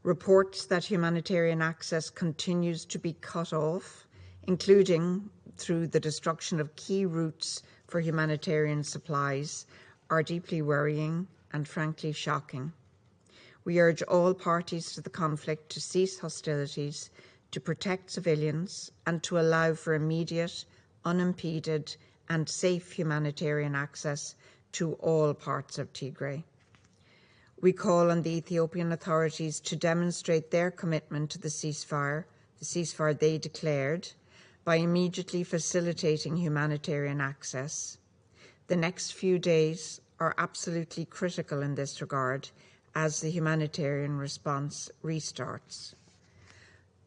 Reports that humanitarian access continues to be cut off, including through the destruction of key routes for humanitarian supplies, are deeply worrying and frankly shocking. We urge all parties to the conflict to cease hostilities, to protect civilians, and to allow for immediate, unimpeded, and safe humanitarian access to all parts of Tigray. We call on the Ethiopian authorities to demonstrate their commitment to the ceasefire they declared, by immediately facilitating humanitarian access. The next few days are absolutely critical in this regard as the humanitarian response restarts.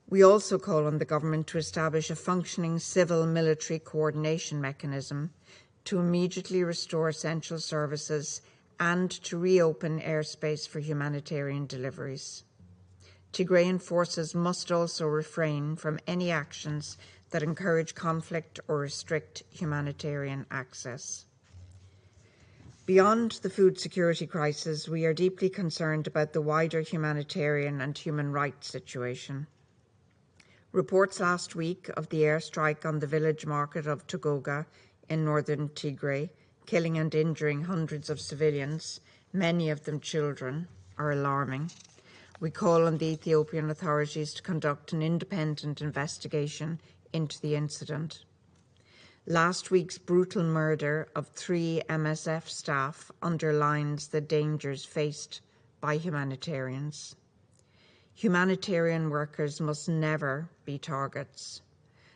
We also call on the government to establish a functioning civil-military coordination mechanism to immediately restore essential services and to reopen airspace for humanitarian deliveries. Tigrayan forces must also refrain from any actions that encourage conflict or restrict humanitarian access. Beyond the food security crisis, we are deeply concerned about the wider humanitarian and human rights situation. Reports last week of the airstrike on the village market of Togoga in northern Tigray, killing and injuring hundreds of civilians, many of them children, are alarming. We call on the Ethiopian authorities to conduct an independent investigation into the incident. Last week's brutal murder of 3 MSF staff underlines the dangers faced by humanitarians. Humanitarian workers must never be targets.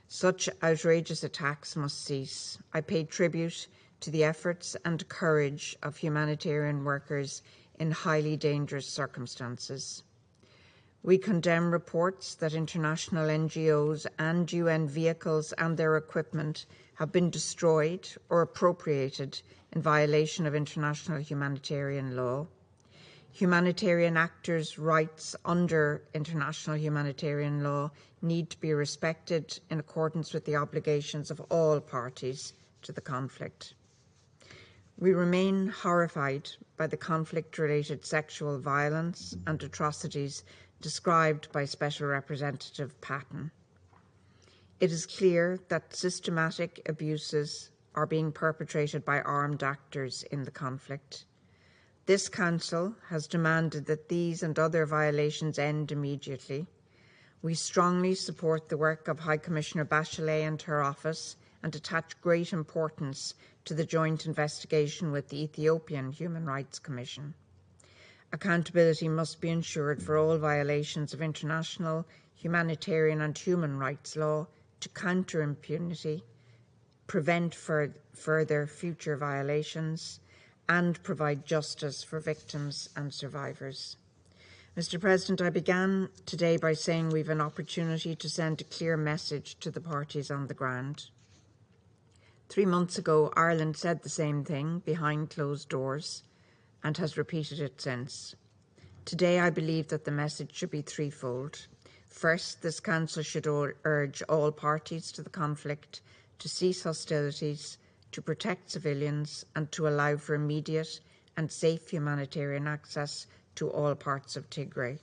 Such outrageous attacks must cease. I pay tribute to the efforts and courage of humanitarian workers in highly dangerous circumstances. We condemn reports that international NGOs and UN vehicles and their equipment have been destroyed or appropriated in violation of international humanitarian law. Humanitarian actors' rights under international humanitarian law need to be respected in accordance with the obligations of all parties to the conflict. We remain horrified by the conflict-related sexual violence and atrocities described by Special Representative Patton. It is clear that systematic abuses are being perpetrated by armed actors in the conflict. This Council has demanded that these and other violations end immediately. We strongly support the work of High Commissioner Bachelet and her office and attach great importance to the joint investigation with the Ethiopian Human Rights Commission. Accountability must be ensured for all violations of international, humanitarian and human rights law to counter impunity, prevent further future violations, and provide justice for victims and survivors. Mr. President, I began today by saying we have an opportunity to send a clear message to the parties on the ground. 3 months ago, Ireland said the same thing behind closed doors and has repeated it since. Today, I believe that the message should be threefold. First, this Council should urge all parties to the conflict to cease hostilities, to protect civilians, and to allow for immediate and safe humanitarian access to all parts of Tigray.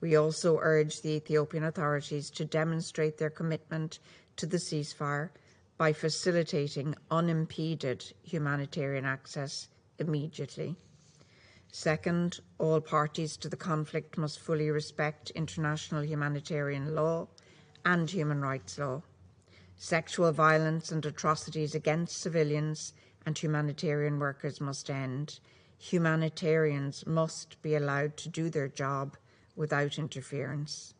We also urge the Ethiopian authorities to demonstrate their commitment to the ceasefire by facilitating unimpeded humanitarian access immediately. Second, all parties to the conflict must fully respect international humanitarian law and human rights law. Sexual violence and atrocities against civilians and humanitarian workers must end. Humanitarians must be allowed to do their job without interference.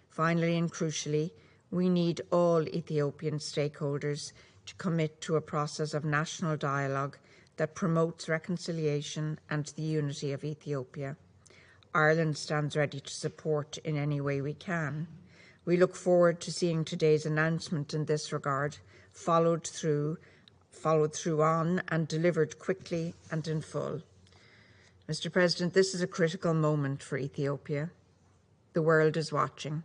Finally and crucially, we need all Ethiopian stakeholders to commit to a process of national dialogue that promotes reconciliation and the unity of Ethiopia. Ireland stands ready to support in any way we can. We look forward to seeing today's announcement in this regard followed through on and delivered quickly and in full. Mr. President, this is a critical moment for Ethiopia. The world is watching.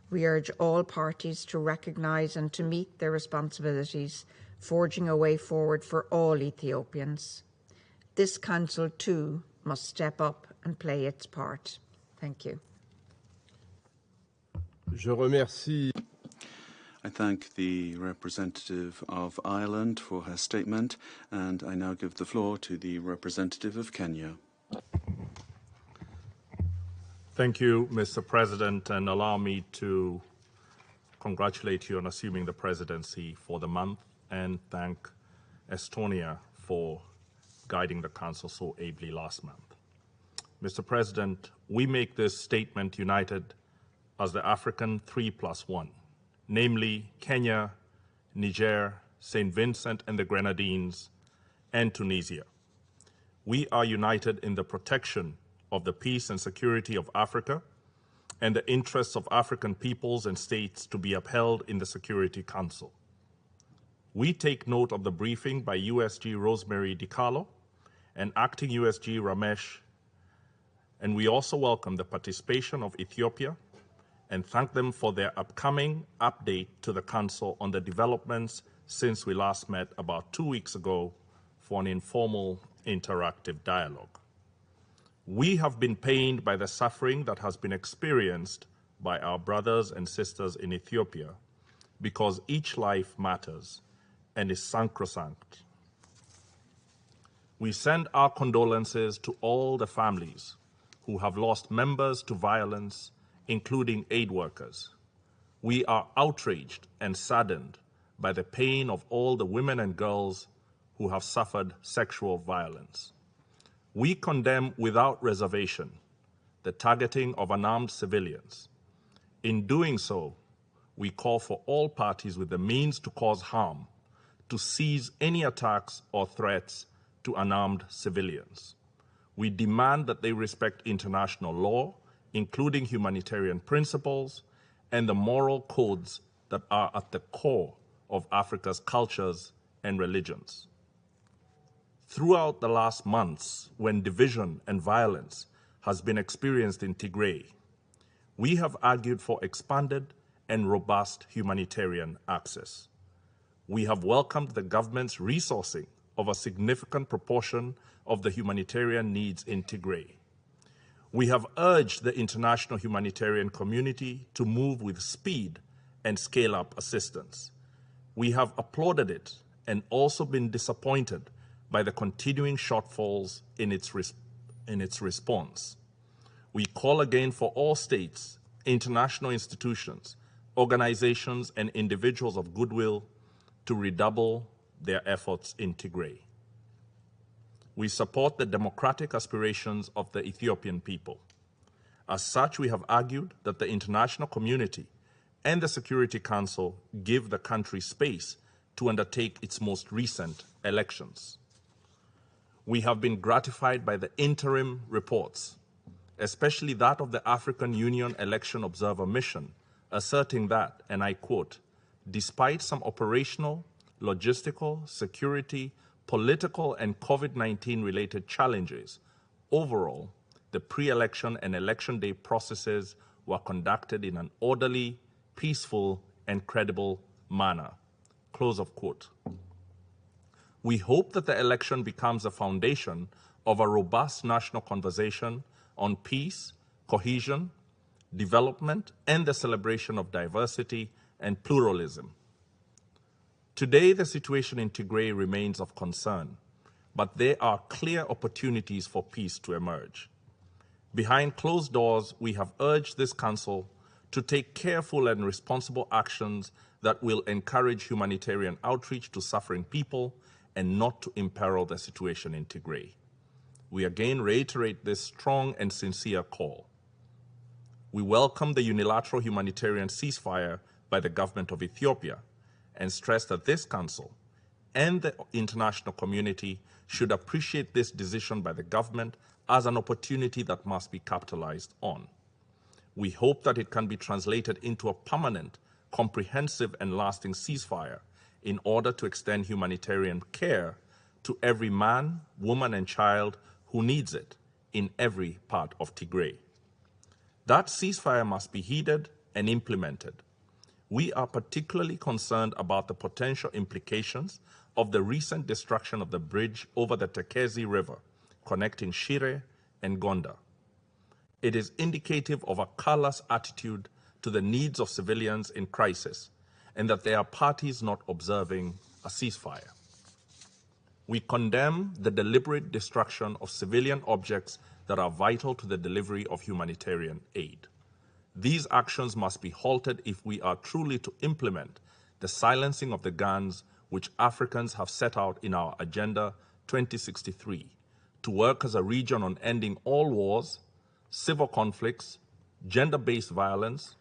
We urge all parties to recognise and to meet their responsibilities, forging a way forward for all Ethiopians. This Council too must step up and play its part. Thank you. Je remercie. I thank the representative of Ireland for her statement, and I now give the floor to the representative of Kenya. Thank you, Mr. President, and allow me to congratulate you on assuming the presidency for the month and thank Estonia for guiding the Council so ably last month. Mr. President, we make this statement united as the African 3+1, namely Kenya, Niger, St. Vincent and the Grenadines, and Tunisia. We are united in the protection of the peace and security of Africa and the interests of African peoples and states to be upheld in the Security Council. We take note of the briefing by USG Rosemary DiCarlo and Acting USG Ramesh, and we also welcome the participation of Ethiopia and thank them for their upcoming update to the Council on the developments since we last met about 2 weeks ago for an informal interactive dialogue. We have been pained by the suffering that has been experienced by our brothers and sisters in Ethiopia because each life matters and is sacrosanct. We send our condolences to all the families who have lost members to violence, including aid workers. We are outraged and saddened by the pain of all the women and girls who have suffered sexual violence. We condemn without reservation the targeting of unarmed civilians. In doing so, we call for all parties with the means to cause harm to cease any attacks or threats to unarmed civilians. We demand that they respect international law, including humanitarian principles and the moral codes that are at the core of Africa's cultures and religions. Throughout the last months, when division and violence has been experienced in Tigray, we have argued for expanded and robust humanitarian access. We have welcomed the government's resourcing of a significant proportion of the humanitarian needs in Tigray. We have urged the international humanitarian community to move with speed and scale up assistance. We have applauded it and also been disappointed by the continuing shortfalls in its response. We call again for all states, international institutions, organizations, and individuals of goodwill to redouble their efforts in Tigray. We support the democratic aspirations of the Ethiopian people. As such, we have argued that the international community and the Security Council give the country space to undertake its most recent elections. We have been gratified by the interim reports, especially that of the African Union Election Observer Mission, asserting that, and I quote, despite some operational, logistical, security, political, and COVID-19 related challenges, overall, the pre-election and election day processes were conducted in an orderly, peaceful, and credible manner. Close of quote. We hope that the election becomes a foundation of a robust national conversation on peace, cohesion, development, and the celebration of diversity and pluralism. Today, the situation in Tigray remains of concern, but there are clear opportunities for peace to emerge. Behind closed doors, we have urged this Council to take careful and responsible actions that will encourage humanitarian outreach to suffering people and not to imperil the situation in Tigray. We again reiterate this strong and sincere call. We welcome the unilateral humanitarian ceasefire by the government of Ethiopia and stress that this Council and the international community should appreciate this decision by the government as an opportunity that must be capitalized on. We hope that it can be translated into a permanent, comprehensive, and lasting ceasefire in order to extend humanitarian care to every man, woman, and child who needs it in every part of Tigray. That ceasefire must be heeded and implemented. We are particularly concerned about the potential implications of the recent destruction of the bridge over the Tekezi River, connecting Shire and Gonda. It is indicative of a callous attitude to the needs of civilians in crisis, and that there are parties not observing a ceasefire. We condemn the deliberate destruction of civilian objects that are vital to the delivery of humanitarian aid. These actions must be halted if we are truly to implement the silencing of the guns which Africans have set out in our Agenda 2063 to work as a region on ending all wars, civil conflicts, gender-based violence,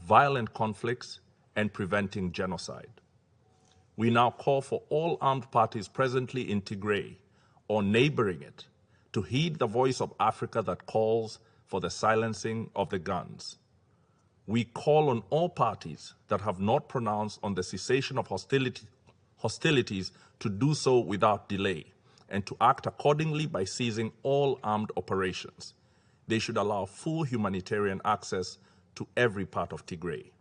violent conflicts, and preventing genocide. We now call for all armed parties presently in Tigray or neighboring it to heed the voice of Africa that calls for the silencing of the guns. We call on all parties that have not pronounced on the cessation of hostilities to do so without delay and to act accordingly by ceasing all armed operations. They should allow full humanitarian access to every part of Tigray.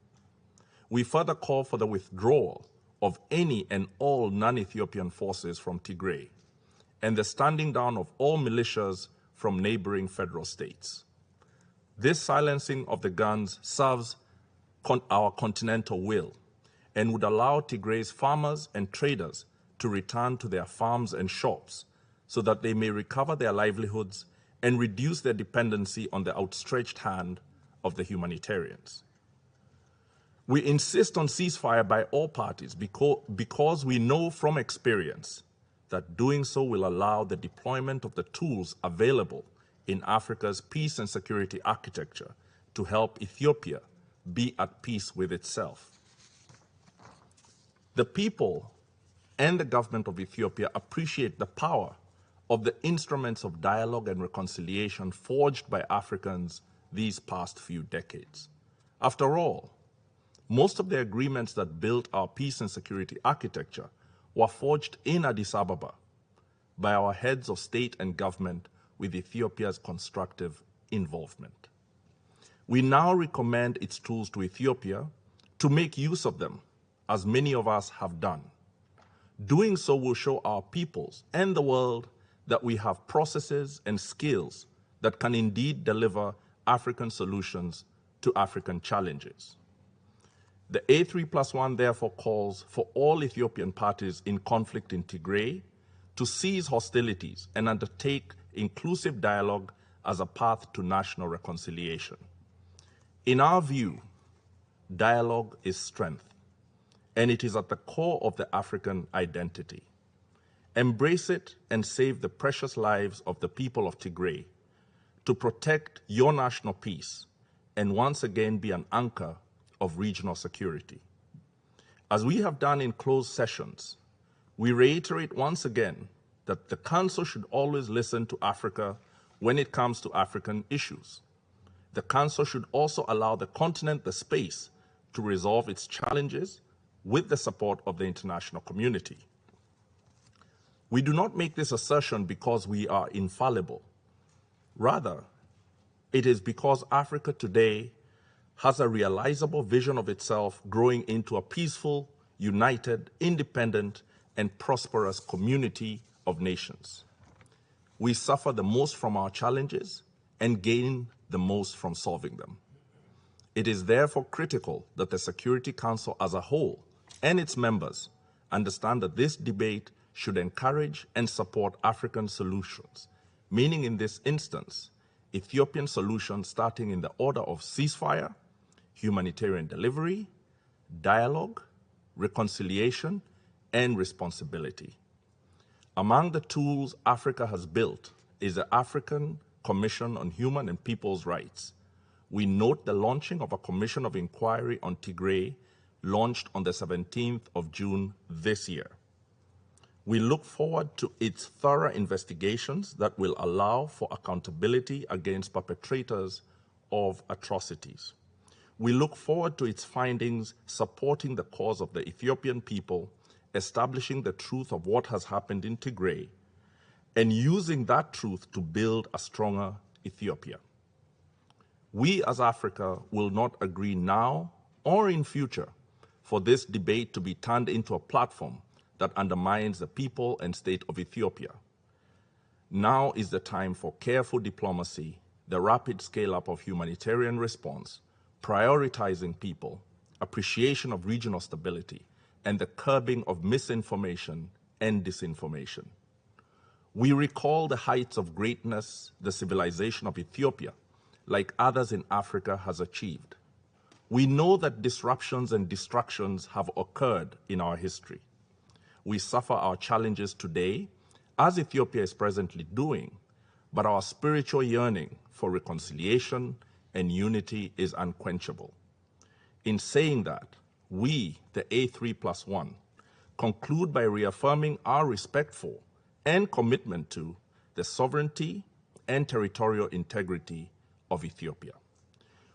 We further call for the withdrawal of any and all non-Ethiopian forces from Tigray and the standing down of all militias from neighboring federal states. This silencing of the guns serves our continental will and would allow Tigray's farmers and traders to return to their farms and shops so that they may recover their livelihoods and reduce their dependency on the outstretched hand of the humanitarians. We insist on ceasefire by all parties because we know from experience that doing so will allow the deployment of the tools available in Africa's peace and security architecture to help Ethiopia be at peace with itself. The people and the government of Ethiopia appreciate the power of the instruments of dialogue and reconciliation forged by Africans these past few decades. After all, most of the agreements that built our peace and security architecture were forged in Addis Ababa by our heads of state and government with Ethiopia's constructive involvement. We now recommend its tools to Ethiopia to make use of them, as many of us have done. Doing so will show our peoples and the world that we have processes and skills that can indeed deliver African solutions to African challenges. The A3+1 therefore calls for all Ethiopian parties in conflict in Tigray to cease hostilities and undertake inclusive dialogue as a path to national reconciliation. In our view, dialogue is strength, and it is at the core of the African identity. Embrace it and save the precious lives of the people of Tigray to protect your national peace and once again be an anchor of regional security. As we have done in closed sessions, we reiterate once again that the Council should always listen to Africa when it comes to African issues. The Council should also allow the continent the space to resolve its challenges with the support of the international community. We do not make this assertion because we are infallible. Rather, it is because Africa today has a realizable vision of itself growing into a peaceful, united, independent, and prosperous community of nations. We suffer the most from our challenges and gain the most from solving them. It is therefore critical that the Security Council as a whole and its members understand that this debate should encourage and support African solutions, meaning in this instance, Ethiopian solutions starting in the order of ceasefire, humanitarian delivery, dialogue, reconciliation, and responsibility. Among the tools Africa has built is the African Commission on Human and People's Rights. We note the launching of a commission of inquiry on Tigray, launched on the 17th of June this year. We look forward to its thorough investigations that will allow for accountability against perpetrators of atrocities. We look forward to its findings supporting the cause of the Ethiopian people, establishing the truth of what has happened in Tigray, and using that truth to build a stronger Ethiopia. We as Africa will not agree now or in future for this debate to be turned into a platform that undermines the people and state of Ethiopia. Now is the time for careful diplomacy, the rapid scale-up of humanitarian response, prioritizing people, appreciation of regional stability, and the curbing of misinformation and disinformation. We recall the heights of greatness the civilization of Ethiopia, like others in Africa, has achieved. We know that disruptions and destructions have occurred in our history. We suffer our challenges today, as Ethiopia is presently doing, but our spiritual yearning for reconciliation and unity is unquenchable. In saying that, we, the A3+1, conclude by reaffirming our respect for and commitment to the sovereignty and territorial integrity of Ethiopia.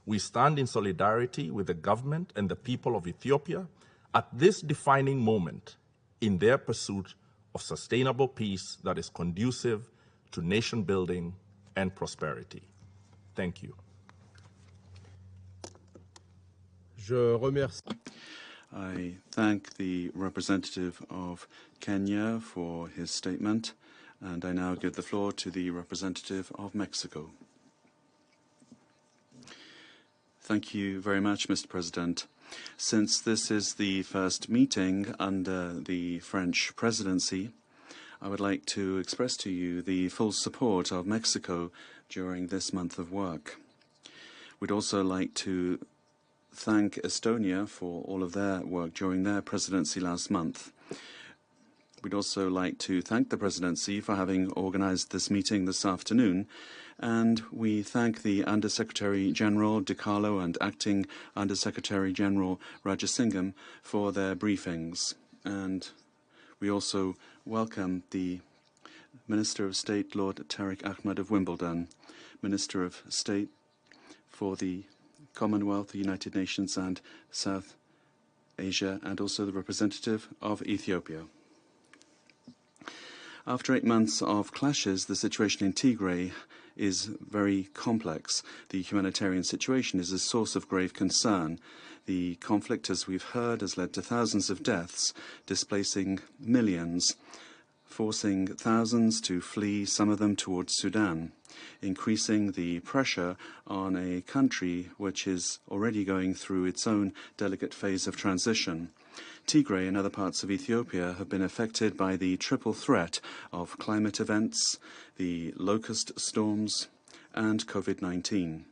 We stand in solidarity with the government and the people of Ethiopia at this defining moment in their pursuit of sustainable peace that is conducive to nation building and prosperity. Thank you. I thank the representative of Kenya for his statement, and I now give the floor to the representative of Mexico. Thank you very much, Mr. President. Since this is the first meeting under the French presidency, I would like to express to you the full support of Mexico during this month of work. We'd also like to thank Estonia for all of their work during their presidency last month. We'd also like to thank the presidency for having organized this meeting this afternoon, and we thank the Undersecretary General DiCarlo and Acting Undersecretary General Rajasingham for their briefings. And we also welcome the Minister of State, Lord Tariq Ahmad of Wimbledon, Minister of State for the Commonwealth, the United Nations and South Asia, and also the representative of Ethiopia. After 8 months of clashes, the situation in Tigray is very complex. The humanitarian situation is a source of grave concern. The conflict, as we've heard, has led to thousands of deaths, displacing millions, forcing thousands to flee, some of them towards Sudan, increasing the pressure on a country which is already going through its own delicate phase of transition. Tigray and other parts of Ethiopia have been affected by the triple threat of climate events, the locust storms, and COVID-19.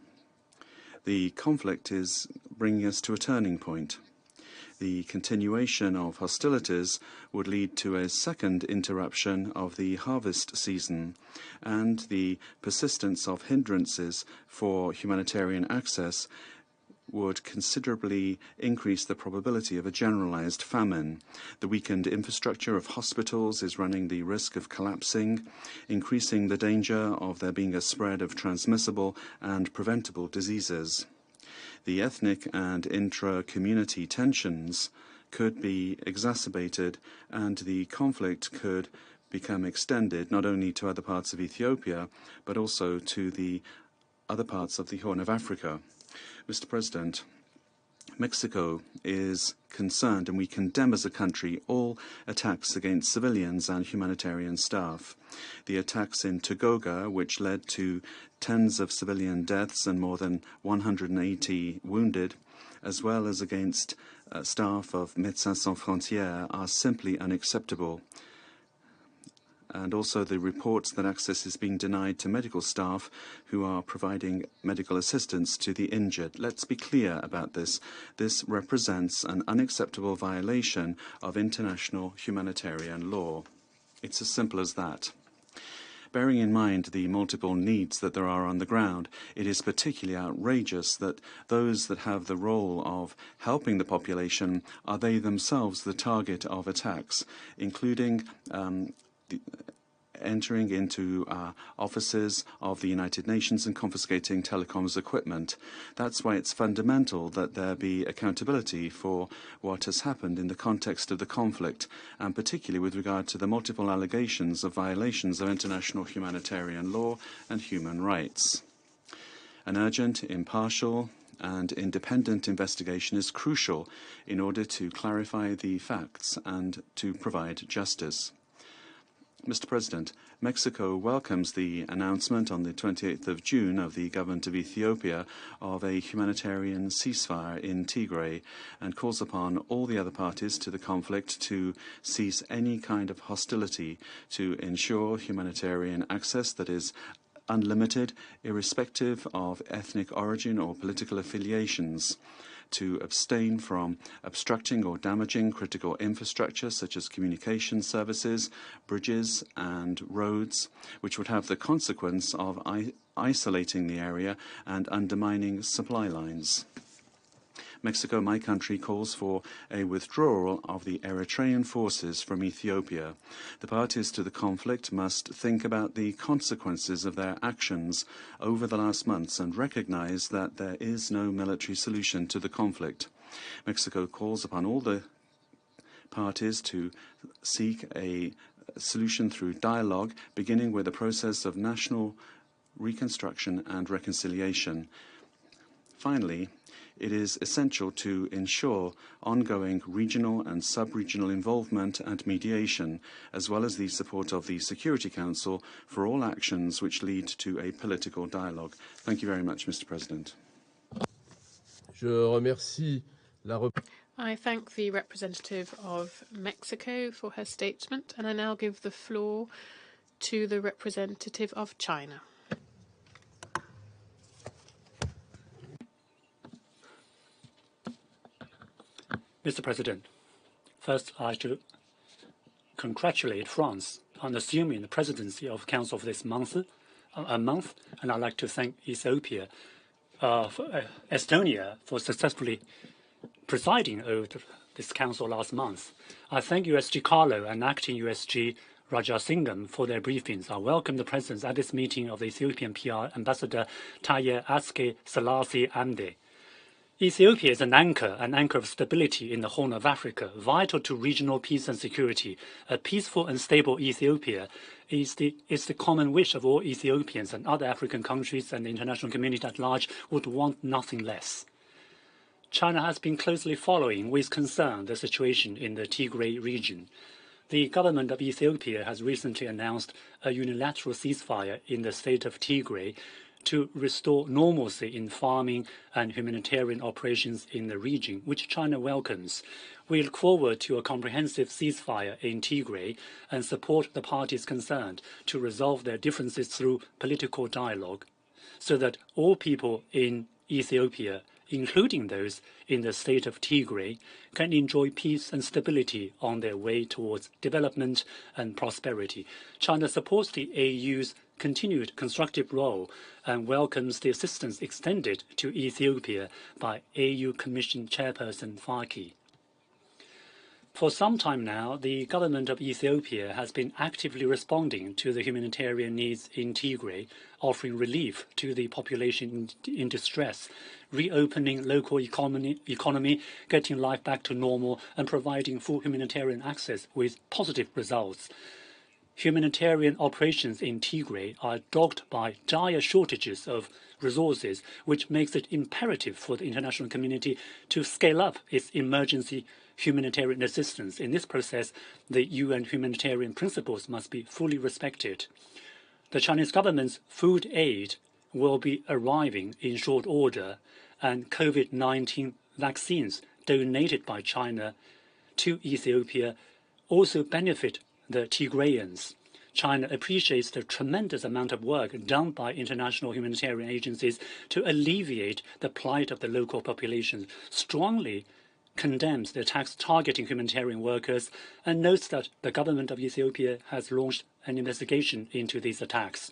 The conflict is bringing us to a turning point. The continuation of hostilities would lead to a second interruption of the harvest season, and the persistence of hindrances for humanitarian access would considerably increase the probability of a generalized famine. The weakened infrastructure of hospitals is running the risk of collapsing, increasing the danger of there being a spread of transmissible and preventable diseases. The ethnic and intra-community tensions could be exacerbated, and the conflict could become extended not only to other parts of Ethiopia, but also to the other parts of the Horn of Africa. Mr. President, Mexico is concerned, and we condemn as a country all attacks against civilians and humanitarian staff. The attacks in Togoga, which led to tens of civilian deaths and more than 180 wounded, as well as against staff of Médecins Sans Frontières, are simply unacceptable. And also the reports that access is being denied to medical staff who are providing medical assistance to the injured. Let's be clear about this. This represents an unacceptable violation of international humanitarian law. It's as simple as that. Bearing in mind the multiple needs that there are on the ground, it is particularly outrageous that those that have the role of helping the population are they themselves the target of attacks, including entering into offices of the United Nations and confiscating telecoms equipment. That's why it's fundamental that there be accountability for what has happened in the context of the conflict, and particularly with regard to the multiple allegations of violations of international humanitarian law and human rights. An urgent, impartial, and independent investigation is crucial in order to clarify the facts and to provide justice. Mr. President, Mexico welcomes the announcement on the 28th of June of the government of Ethiopia of a humanitarian ceasefire in Tigray and calls upon all the other parties to the conflict to cease any kind of hostility to ensure humanitarian access that is unlimited, irrespective of ethnic origin or political affiliations, to abstain from obstructing or damaging critical infrastructure such as communication services, bridges and roads, which would have the consequence of isolating the area and undermining supply lines. Mexico, my country, calls for a withdrawal of the Eritrean forces from Ethiopia. The parties to the conflict must think about the consequences of their actions over the last months and recognize that there is no military solution to the conflict. Mexico calls upon all the parties to seek a solution through dialogue, beginning with a process of national reconstruction and reconciliation. Finally, it is essential to ensure ongoing regional and sub-regional involvement and mediation, as well as the support of the Security Council for all actions which lead to a political dialogue. Thank you very much, Mr. President. I thank the representative of Mexico for her statement, and I now give the floor to the representative of China. Mr. President, first I'd like to congratulate France on assuming the presidency of Council for this month, and I'd like to thank Ethiopia, Estonia for successfully presiding over this council last month. I thank USG Carlo and acting USG Rajasingham for their briefings. I welcome the presence at this meeting of the Ethiopian PR Ambassador Taye Atske Selassie Amde. Ethiopia is an anchor of stability in the Horn of Africa, vital to regional peace and security. A peaceful and stable Ethiopia is the common wish of all Ethiopians, and other African countries and the international community at large would want nothing less. China has been closely following with concern the situation in the Tigray region. The government of Ethiopia has recently announced a unilateral ceasefire in the state of Tigray to restore normalcy in farming and humanitarian operations in the region, which China welcomes. We look forward to a comprehensive ceasefire in Tigray and support the parties concerned to resolve their differences through political dialogue, so that all people in Ethiopia, including those in the state of Tigray, can enjoy peace and stability on their way towards development and prosperity. China supports the AU's continued constructive role and welcomes the assistance extended to Ethiopia by AU Commission Chairperson Faki. For some time now, the government of Ethiopia has been actively responding to the humanitarian needs in Tigray, offering relief to the population in distress, reopening local economy, getting life back to normal, and providing full humanitarian access with positive results. Humanitarian operations in Tigray are dogged by dire shortages of resources, which makes it imperative for the international community to scale up its emergency humanitarian assistance. In this process, the UN humanitarian principles must be fully respected. The Chinese government's food aid will be arriving in short order, and COVID-19 vaccines donated by China to Ethiopia also benefit the Tigrayans. China appreciates the tremendous amount of work done by international humanitarian agencies to alleviate the plight of the local population, strongly condemns the attacks targeting humanitarian workers, and notes that the government of Ethiopia has launched an investigation into these attacks.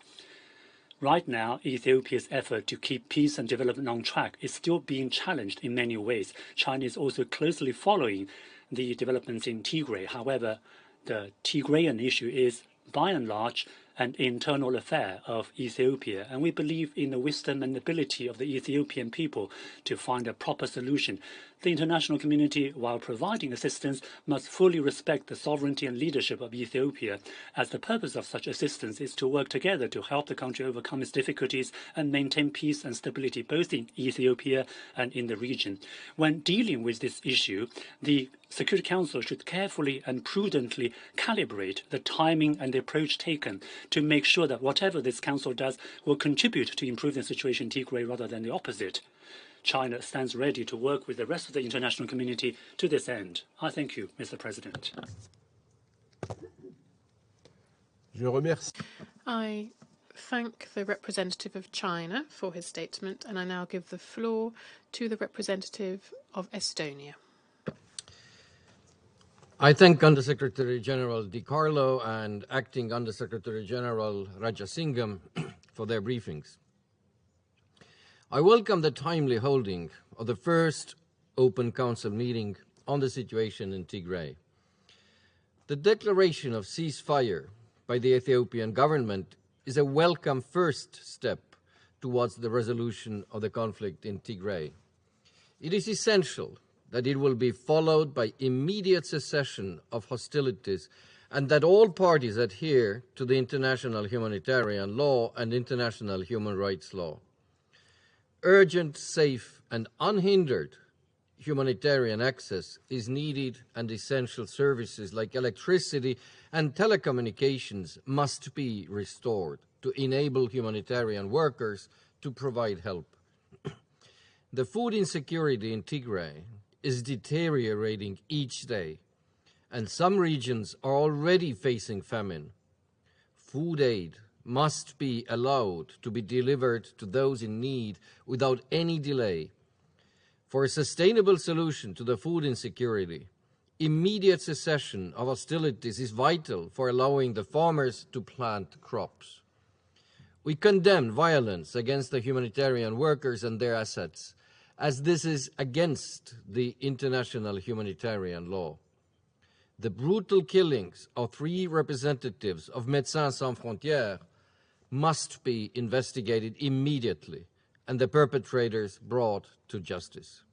Right now, Ethiopia's effort to keep peace and development on track is still being challenged in many ways. China is also closely following the developments in Tigray. However, the Tigrayan issue is, by and large, an internal affair of Ethiopia, and we believe in the wisdom and ability of the Ethiopian people to find a proper solution. The international community, while providing assistance, must fully respect the sovereignty and leadership of Ethiopia, as the purpose of such assistance is to work together to help the country overcome its difficulties and maintain peace and stability both in Ethiopia and in the region. When dealing with this issue, the Security Council should carefully and prudently calibrate the timing and the approach taken to make sure that whatever this Council does will contribute to improving the situation in Tigray rather than the opposite. China stands ready to work with the rest of the international community to this end. I thank you, Mr. President. I thank the representative of China for his statement, and I now give the floor to the representative of Estonia. I thank Under-Secretary General Di Carlo and Acting Under-Secretary General Rajasingham for their briefings. I welcome the timely holding of the first Open Council meeting on the situation in Tigray. The declaration of ceasefire by the Ethiopian government is a welcome first step towards the resolution of the conflict in Tigray. It is essential that it will be followed by immediate cessation of hostilities and that all parties adhere to the international humanitarian law and international human rights law. Urgent, safe, and unhindered humanitarian access is needed, and essential services like electricity and telecommunications must be restored to enable humanitarian workers to provide help. The food insecurity in Tigray is deteriorating each day, and some regions are already facing famine. Food aid must be allowed to be delivered to those in need without any delay. For a sustainable solution to the food insecurity, immediate cessation of hostilities is vital for allowing the farmers to plant crops. We condemn violence against the humanitarian workers and their assets, as this is against the international humanitarian law. The brutal killings of 3 representatives of Médecins Sans Frontières must be investigated immediately and the perpetrators brought to justice.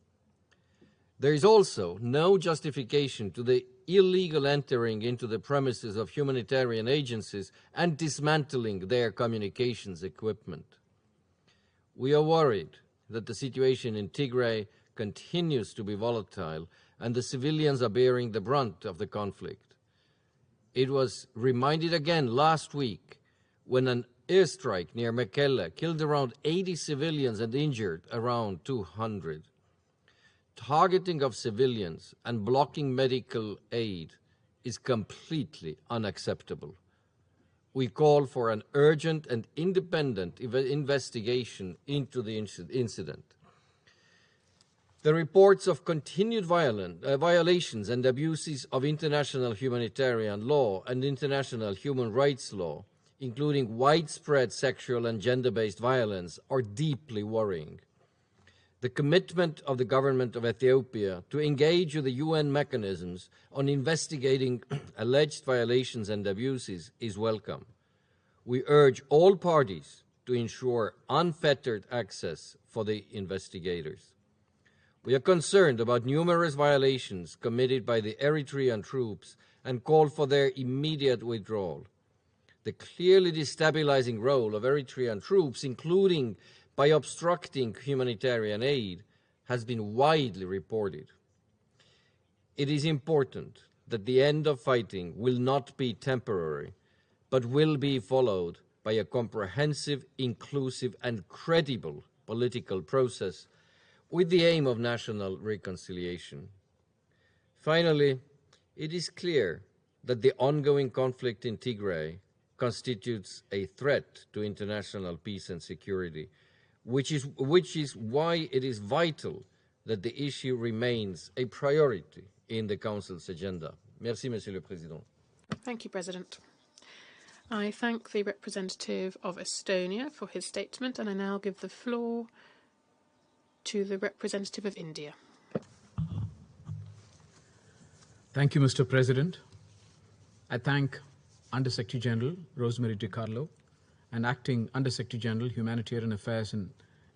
There is also no justification to the illegal entering into the premises of humanitarian agencies and dismantling their communications equipment. We are worried that the situation in Tigray continues to be volatile and the civilians are bearing the brunt of the conflict. It was reminded again last week when an airstrike near Mekelle killed around 80 civilians and injured around 200. Targeting of civilians and blocking medical aid is completely unacceptable. We call for an urgent and independent investigation into the incident. The reports of continued violations and abuses of international humanitarian law and international human rights law, including widespread sexual and gender-based violence, are deeply worrying. The commitment of the government of Ethiopia to engage with the UN mechanisms on investigating alleged violations and abuses is welcome. We urge all parties to ensure unfettered access for the investigators. We are concerned about numerous violations committed by the Eritrean troops and call for their immediate withdrawal. The clearly destabilizing role of Eritrean troops, including by obstructing humanitarian aid, has been widely reported. It is important that the end of fighting will not be temporary, but will be followed by a comprehensive, inclusive, and credible political process with the aim of national reconciliation. Finally, it is clear that the ongoing conflict in Tigray constitutes a threat to international peace and security, which is why it is vital that the issue remains a priority in the Council's agenda. Merci, Monsieur le Président. Thank you, President. I thank the representative of Estonia for his statement, and I now give the floor to the representative of India. Thank you, Mr. President. I thank Under-Secretary General Rosemary DiCarlo and Acting Under-Secretary General Humanitarian Affairs and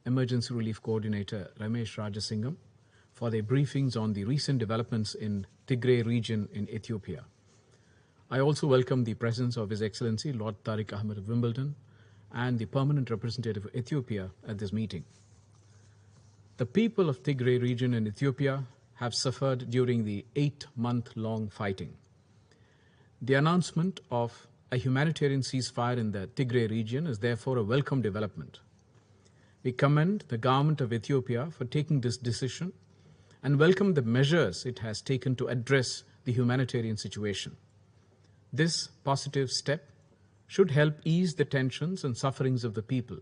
Emergency Relief Coordinator Ramesh Rajasingham for their briefings on the recent developments in Tigray region in Ethiopia. I also welcome the presence of His Excellency Lord Tariq Ahmed of Wimbledon and the permanent representative of Ethiopia at this meeting. The people of Tigray region in Ethiopia have suffered during the 8-month-long fighting. The announcement of a humanitarian ceasefire in the Tigray region is therefore a welcome development. We commend the government of Ethiopia for taking this decision and welcome the measures it has taken to address the humanitarian situation. This positive step should help ease the tensions and sufferings of the people.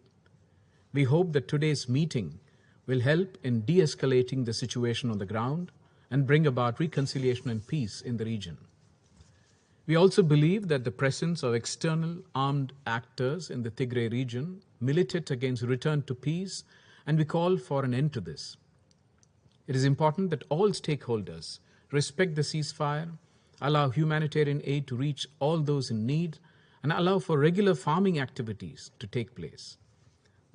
We hope that today's meeting will help in de-escalating the situation on the ground and bring about reconciliation and peace in the region. We also believe that the presence of external armed actors in the Tigray region militate against return to peace, and we call for an end to this. It is important that all stakeholders respect the ceasefire, allow humanitarian aid to reach all those in need, and allow for regular farming activities to take place.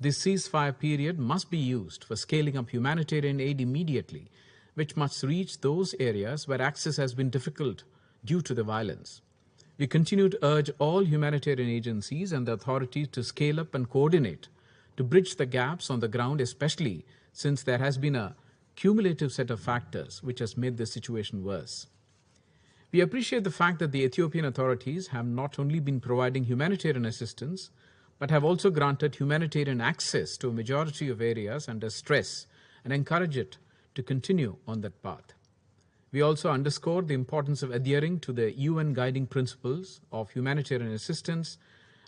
This ceasefire period must be used for scaling up humanitarian aid immediately, which must reach those areas where access has been difficult due to the violence. We continue to urge all humanitarian agencies and the authorities to scale up and coordinate to bridge the gaps on the ground, especially since there has been a cumulative set of factors which has made the situation worse. We appreciate the fact that the Ethiopian authorities have not only been providing humanitarian assistance, but have also granted humanitarian access to a majority of areas under stress and encourage it to continue on that path. We also underscore the importance of adhering to the UN guiding principles of humanitarian assistance,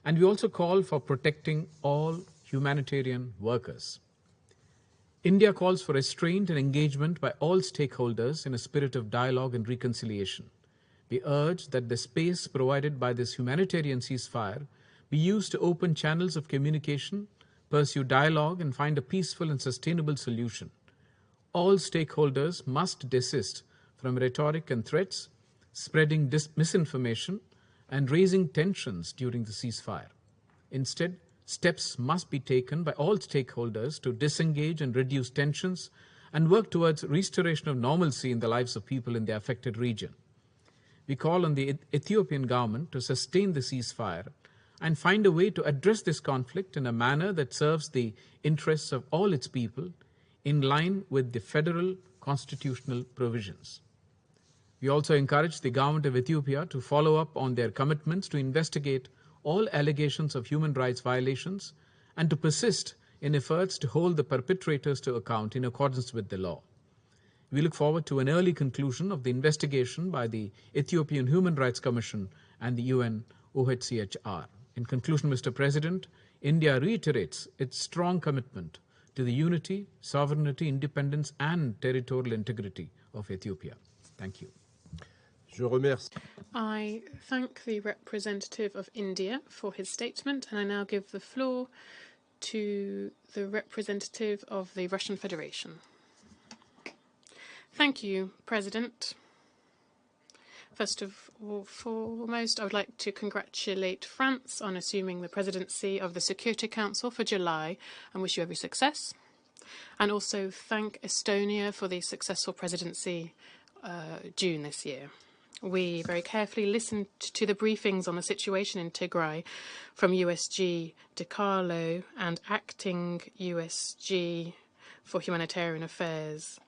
and we also call for protecting all humanitarian workers. India calls for restraint and engagement by all stakeholders in a spirit of dialogue and reconciliation. We urge that the space provided by this humanitarian ceasefire be used to open channels of communication, pursue dialogue, and find a peaceful and sustainable solution. All stakeholders must desist from rhetoric and threats, spreading misinformation, and raising tensions during the ceasefire. Instead, steps must be taken by all stakeholders to disengage and reduce tensions and work towards restoration of normalcy in the lives of people in the affected region. We call on the Ethiopian government to sustain the ceasefire and find a way to address this conflict in a manner that serves the interests of all its people in line with the federal constitutional provisions. We also encourage the government of Ethiopia to follow up on their commitments to investigate all allegations of human rights violations and to persist in efforts to hold the perpetrators to account in accordance with the law. We look forward to an early conclusion of the investigation by the Ethiopian Human Rights Commission and the UN OHCHR. In conclusion, Mr. President, India reiterates its strong commitment to the unity, sovereignty, independence, and territorial integrity of Ethiopia. Thank you. Je remercie. I thank the representative of India for his statement, and I now give the floor to the representative of the Russian Federation. Thank you, President. First of all, foremost, I would like to congratulate France on assuming the presidency of the Security Council for July and wish you every success. And also thank Estonia for the successful presidency June this year. We very carefully listened to the briefings on the situation in Tigray from USG DiCarlo and acting USG for Humanitarian Affairs,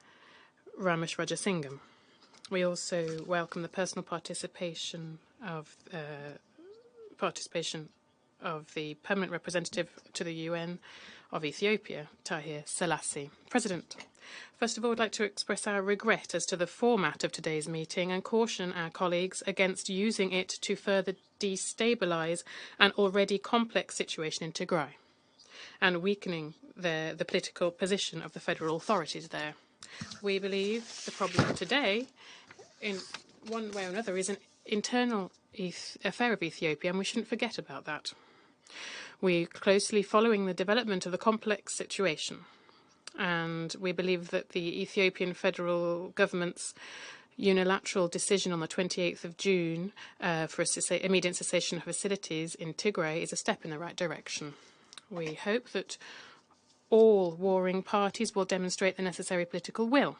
Ramesh Rajasingham. We also welcome the personal participation of the permanent representative to the UN of Ethiopia, Tahir Selassie. President, first of all, I'd like to express our regret as to the format of today's meeting and caution our colleagues against using it to further destabilise an already complex situation in Tigray and weakening the political position of the federal authorities there. We believe the problem today, in one way or another, is an internal affair of Ethiopia, and we shouldn't forget about that. We're closely following the development of the complex situation, and we believe that the Ethiopian federal government's unilateral decision on the 28th of June for immediate cessation of hostilities in Tigray is a step in the right direction. We hope that all warring parties will demonstrate the necessary political will,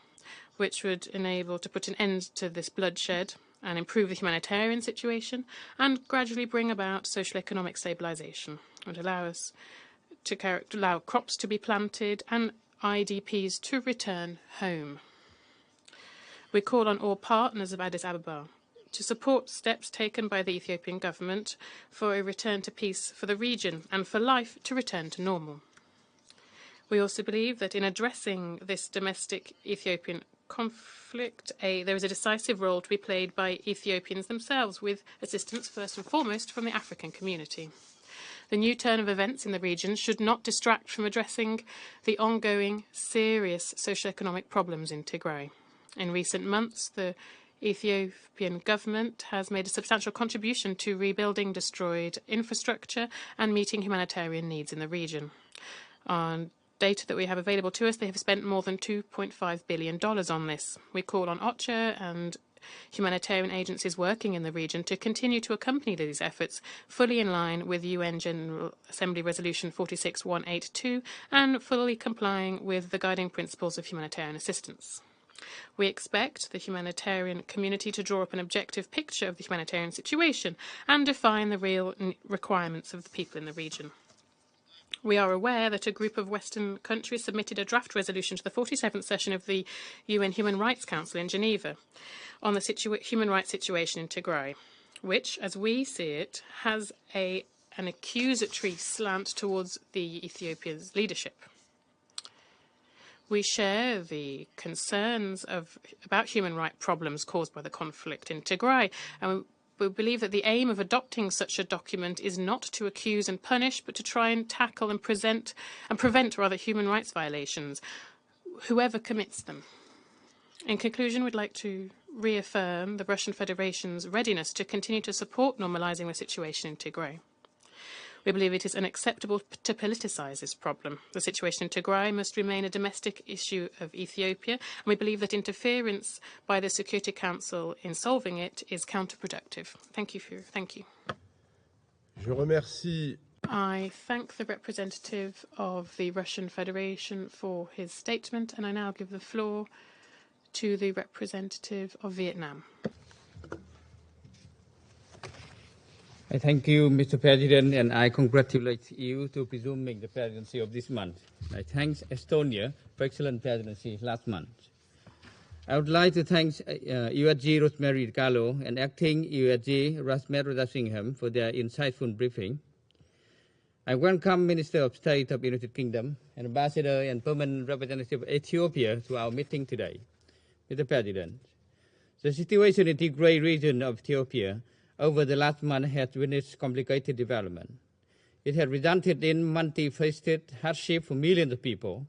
which would enable to put an end to this bloodshed and improve the humanitarian situation and gradually bring about socio-economic stabilisation. It would allow us to allow crops to be planted and IDPs to return home. We call on all partners of Addis Ababa to support steps taken by the Ethiopian government for a return to peace for the region and for life to return to normal. We also believe that in addressing this domestic Ethiopian conflict, there is a decisive role to be played by Ethiopians themselves, with assistance first and foremost from the African community. The new turn of events in the region should not distract from addressing the ongoing serious socio-economic problems in Tigray. In recent months, the Ethiopian government has made a substantial contribution to rebuilding destroyed infrastructure and meeting humanitarian needs in the region. On data that we have available to us, they have spent more than $2.5 billion on this. We call on OCHA and humanitarian agencies working in the region to continue to accompany these efforts, fully in line with UN General Assembly Resolution 46182 and fully complying with the guiding principles of humanitarian assistance. We expect the humanitarian community to draw up an objective picture of the humanitarian situation and define the real requirements of the people in the region. We are aware that a group of Western countries submitted a draft resolution to the 47th session of the UN Human Rights Council in Geneva on the human rights situation in Tigray, which, as we see it, has an accusatory slant towards the Ethiopia's leadership. We share the concerns about human rights problems caused by the conflict in Tigray, and we believe that the aim of adopting such a document is not to accuse and punish, but to try and tackle and prevent human rights violations, whoever commits them. In conclusion, we'd like to reaffirm the Russian Federation's readiness to continue to support normalising the situation in Tigray. We believe it is unacceptable to politicise this problem. The situation in Tigray must remain a domestic issue of Ethiopia, and we believe that interference by the Security Council in solving it is counterproductive. Thank you. Je remercie. I thank the representative of the Russian Federation for his statement, and I now give the floor to the representative of Vietnam. I thank you, Mr. President, and I congratulate you to presuming the presidency of this month. I thank Estonia for excellent presidency last month. I would like to thank USG Rosemary DiCarlo and acting USG Ramesh Rajasingham for their insightful briefing. I welcome Minister of State of the United Kingdom and Ambassador and Permanent Representative of Ethiopia to our meeting today. Mr. President, the situation in the Tigray region of Ethiopia over the last month has witnessed complicated development. It has resulted in multifaceted hardship for millions of people.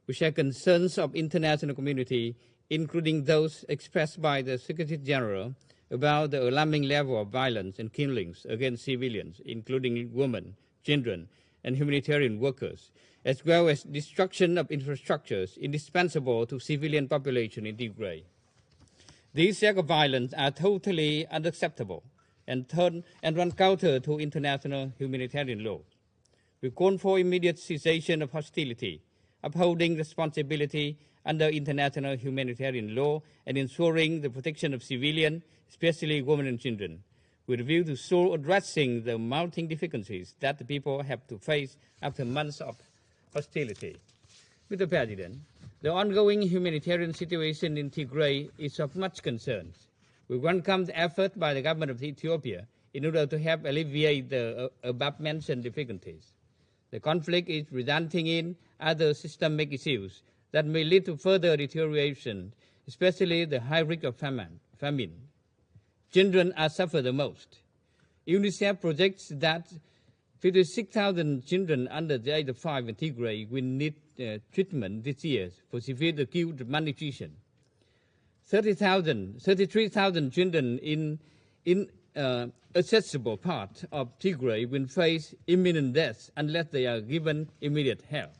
We share concerns of international community, including those expressed by the Secretary General about the alarming level of violence and killings against civilians, including women, children, and humanitarian workers, as well as destruction of infrastructures indispensable to civilian population in Tigray. These acts of violence are totally unacceptable and run counter to international humanitarian law. We call for immediate cessation of hostility, upholding responsibility under international humanitarian law, and ensuring the protection of civilians, especially women and children, with a view to so addressing the mounting difficulties that the people have to face after months of hostility. Mr. President, the ongoing humanitarian situation in Tigray is of much concern. We welcome the effort by the government of Ethiopia in order to help alleviate the above-mentioned difficulties. The conflict is resulting in other systemic issues that may lead to further deterioration, especially the high risk of famine. Children are suffering the most. UNICEF projects that 56,000 children under the age of 5 in Tigray will need treatment this year for severe acute malnutrition. 33,000 children in accessible part of Tigray will face imminent death unless they are given immediate help.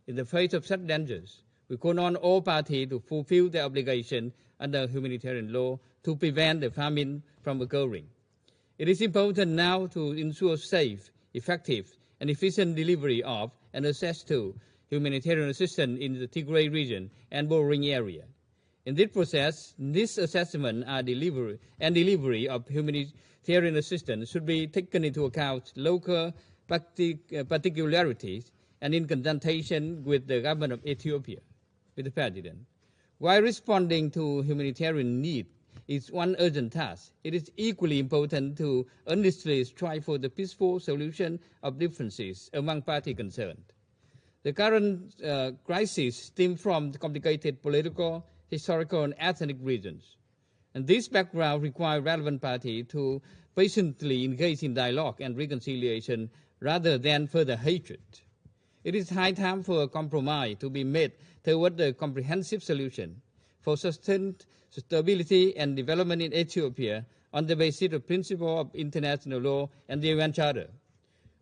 In the face of such dangers, we call on all parties to fulfill their obligation under humanitarian law to prevent the famine from occurring. It is important now to ensure safe, effective, and efficient delivery of and access to humanitarian assistance in the Tigray region and bordering area. In this process, this assessment and delivery of humanitarian assistance should be taken into account local particularities and in consultation with the government of Ethiopia. Mr. President, while responding to humanitarian need is one urgent task, it is equally important to earnestly strive for the peaceful solution of differences among parties concerned. The current crisis stems from the complicated political, historical, and ethnic reasons. And this background requires relevant parties to patiently engage in dialogue and reconciliation rather than further hatred. It is high time for a compromise to be made toward a comprehensive solution for sustained stability and development in Ethiopia on the basis of principle of international law and the UN Charter.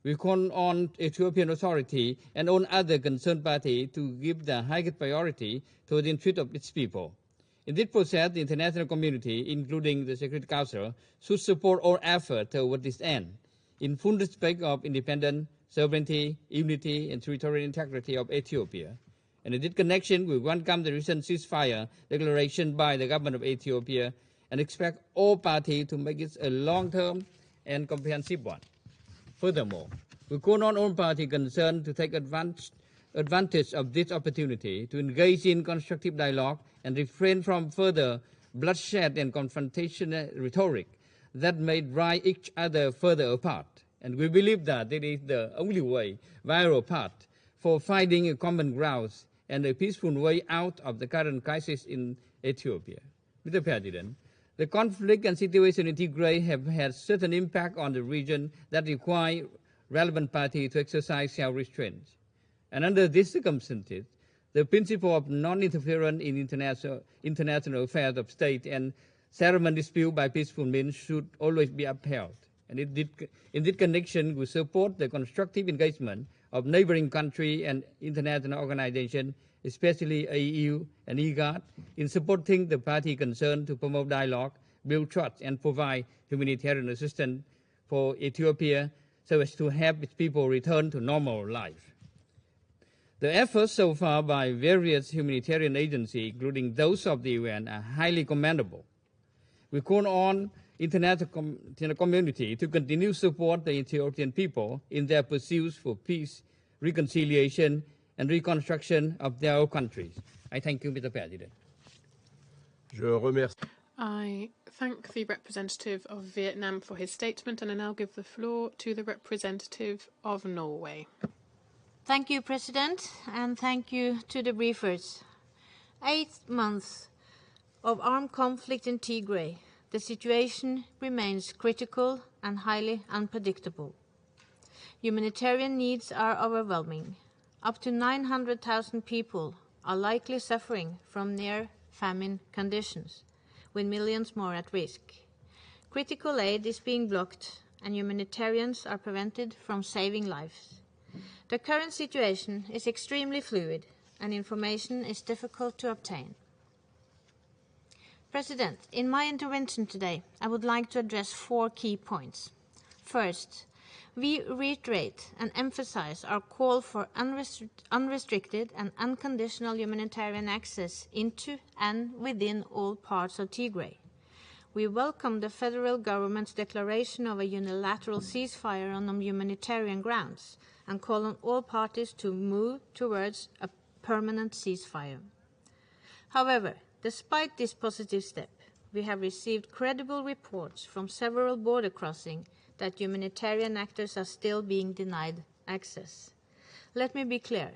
We call on Ethiopian authority and on other concerned parties to give the highest priority to the interest of its people. In this process, the international community, including the Security Council, should support all efforts toward this end, in full respect of independence, sovereignty, unity, and territorial integrity of Ethiopia. And in this connection, we welcome the recent ceasefire declaration by the government of Ethiopia and expect all parties to make it a long-term and comprehensive one. Furthermore, we call on all parties concerned to take advantage of this opportunity to engage in constructive dialogue and refrain from further bloodshed and confrontational rhetoric that may drive each other further apart. And we believe that it is the only way, viable path, for finding a common ground and a peaceful way out of the current crisis in Ethiopia. Mr. President, the conflict and situation in Tigray have had certain impact on the region that require relevant parties to exercise self-restraint. And under these circumstances, the principle of non-interference in international affairs of state and settlement dispute by peaceful means should always be upheld. And in this connection, we support the constructive engagement of neighboring countries and international organizations, especially AU and IGAD, in supporting the party concerned to promote dialogue, build trust, and provide humanitarian assistance for Ethiopia so as to help its people return to normal life. The efforts so far by various humanitarian agencies, including those of the UN, are highly commendable. We call on international community to continue to support the Ethiopian people in their pursuits for peace, reconciliation, and reconstruction of their own countries. I thank you, Mr. President. I thank the representative of Vietnam for his statement, and I now give the floor to the representative of Norway. Thank you, President, and thank you to the briefers. 8 months of armed conflict in Tigray, the situation remains critical and highly unpredictable. Humanitarian needs are overwhelming. Up to 900,000 people are likely suffering from near famine conditions, with millions more at risk. Critical aid is being blocked, and humanitarians are prevented from saving lives. The current situation is extremely fluid, and information is difficult to obtain. President, in my intervention today, I would like to address 4 key points. First, we reiterate and emphasize our call for unrestricted and unconditional humanitarian access into and within all parts of Tigray. We welcome the federal government's declaration of a unilateral ceasefire on humanitarian grounds and call on all parties to move towards a permanent ceasefire. However, despite this positive step, we have received credible reports from several border crossings that humanitarian actors are still being denied access. Let me be clear.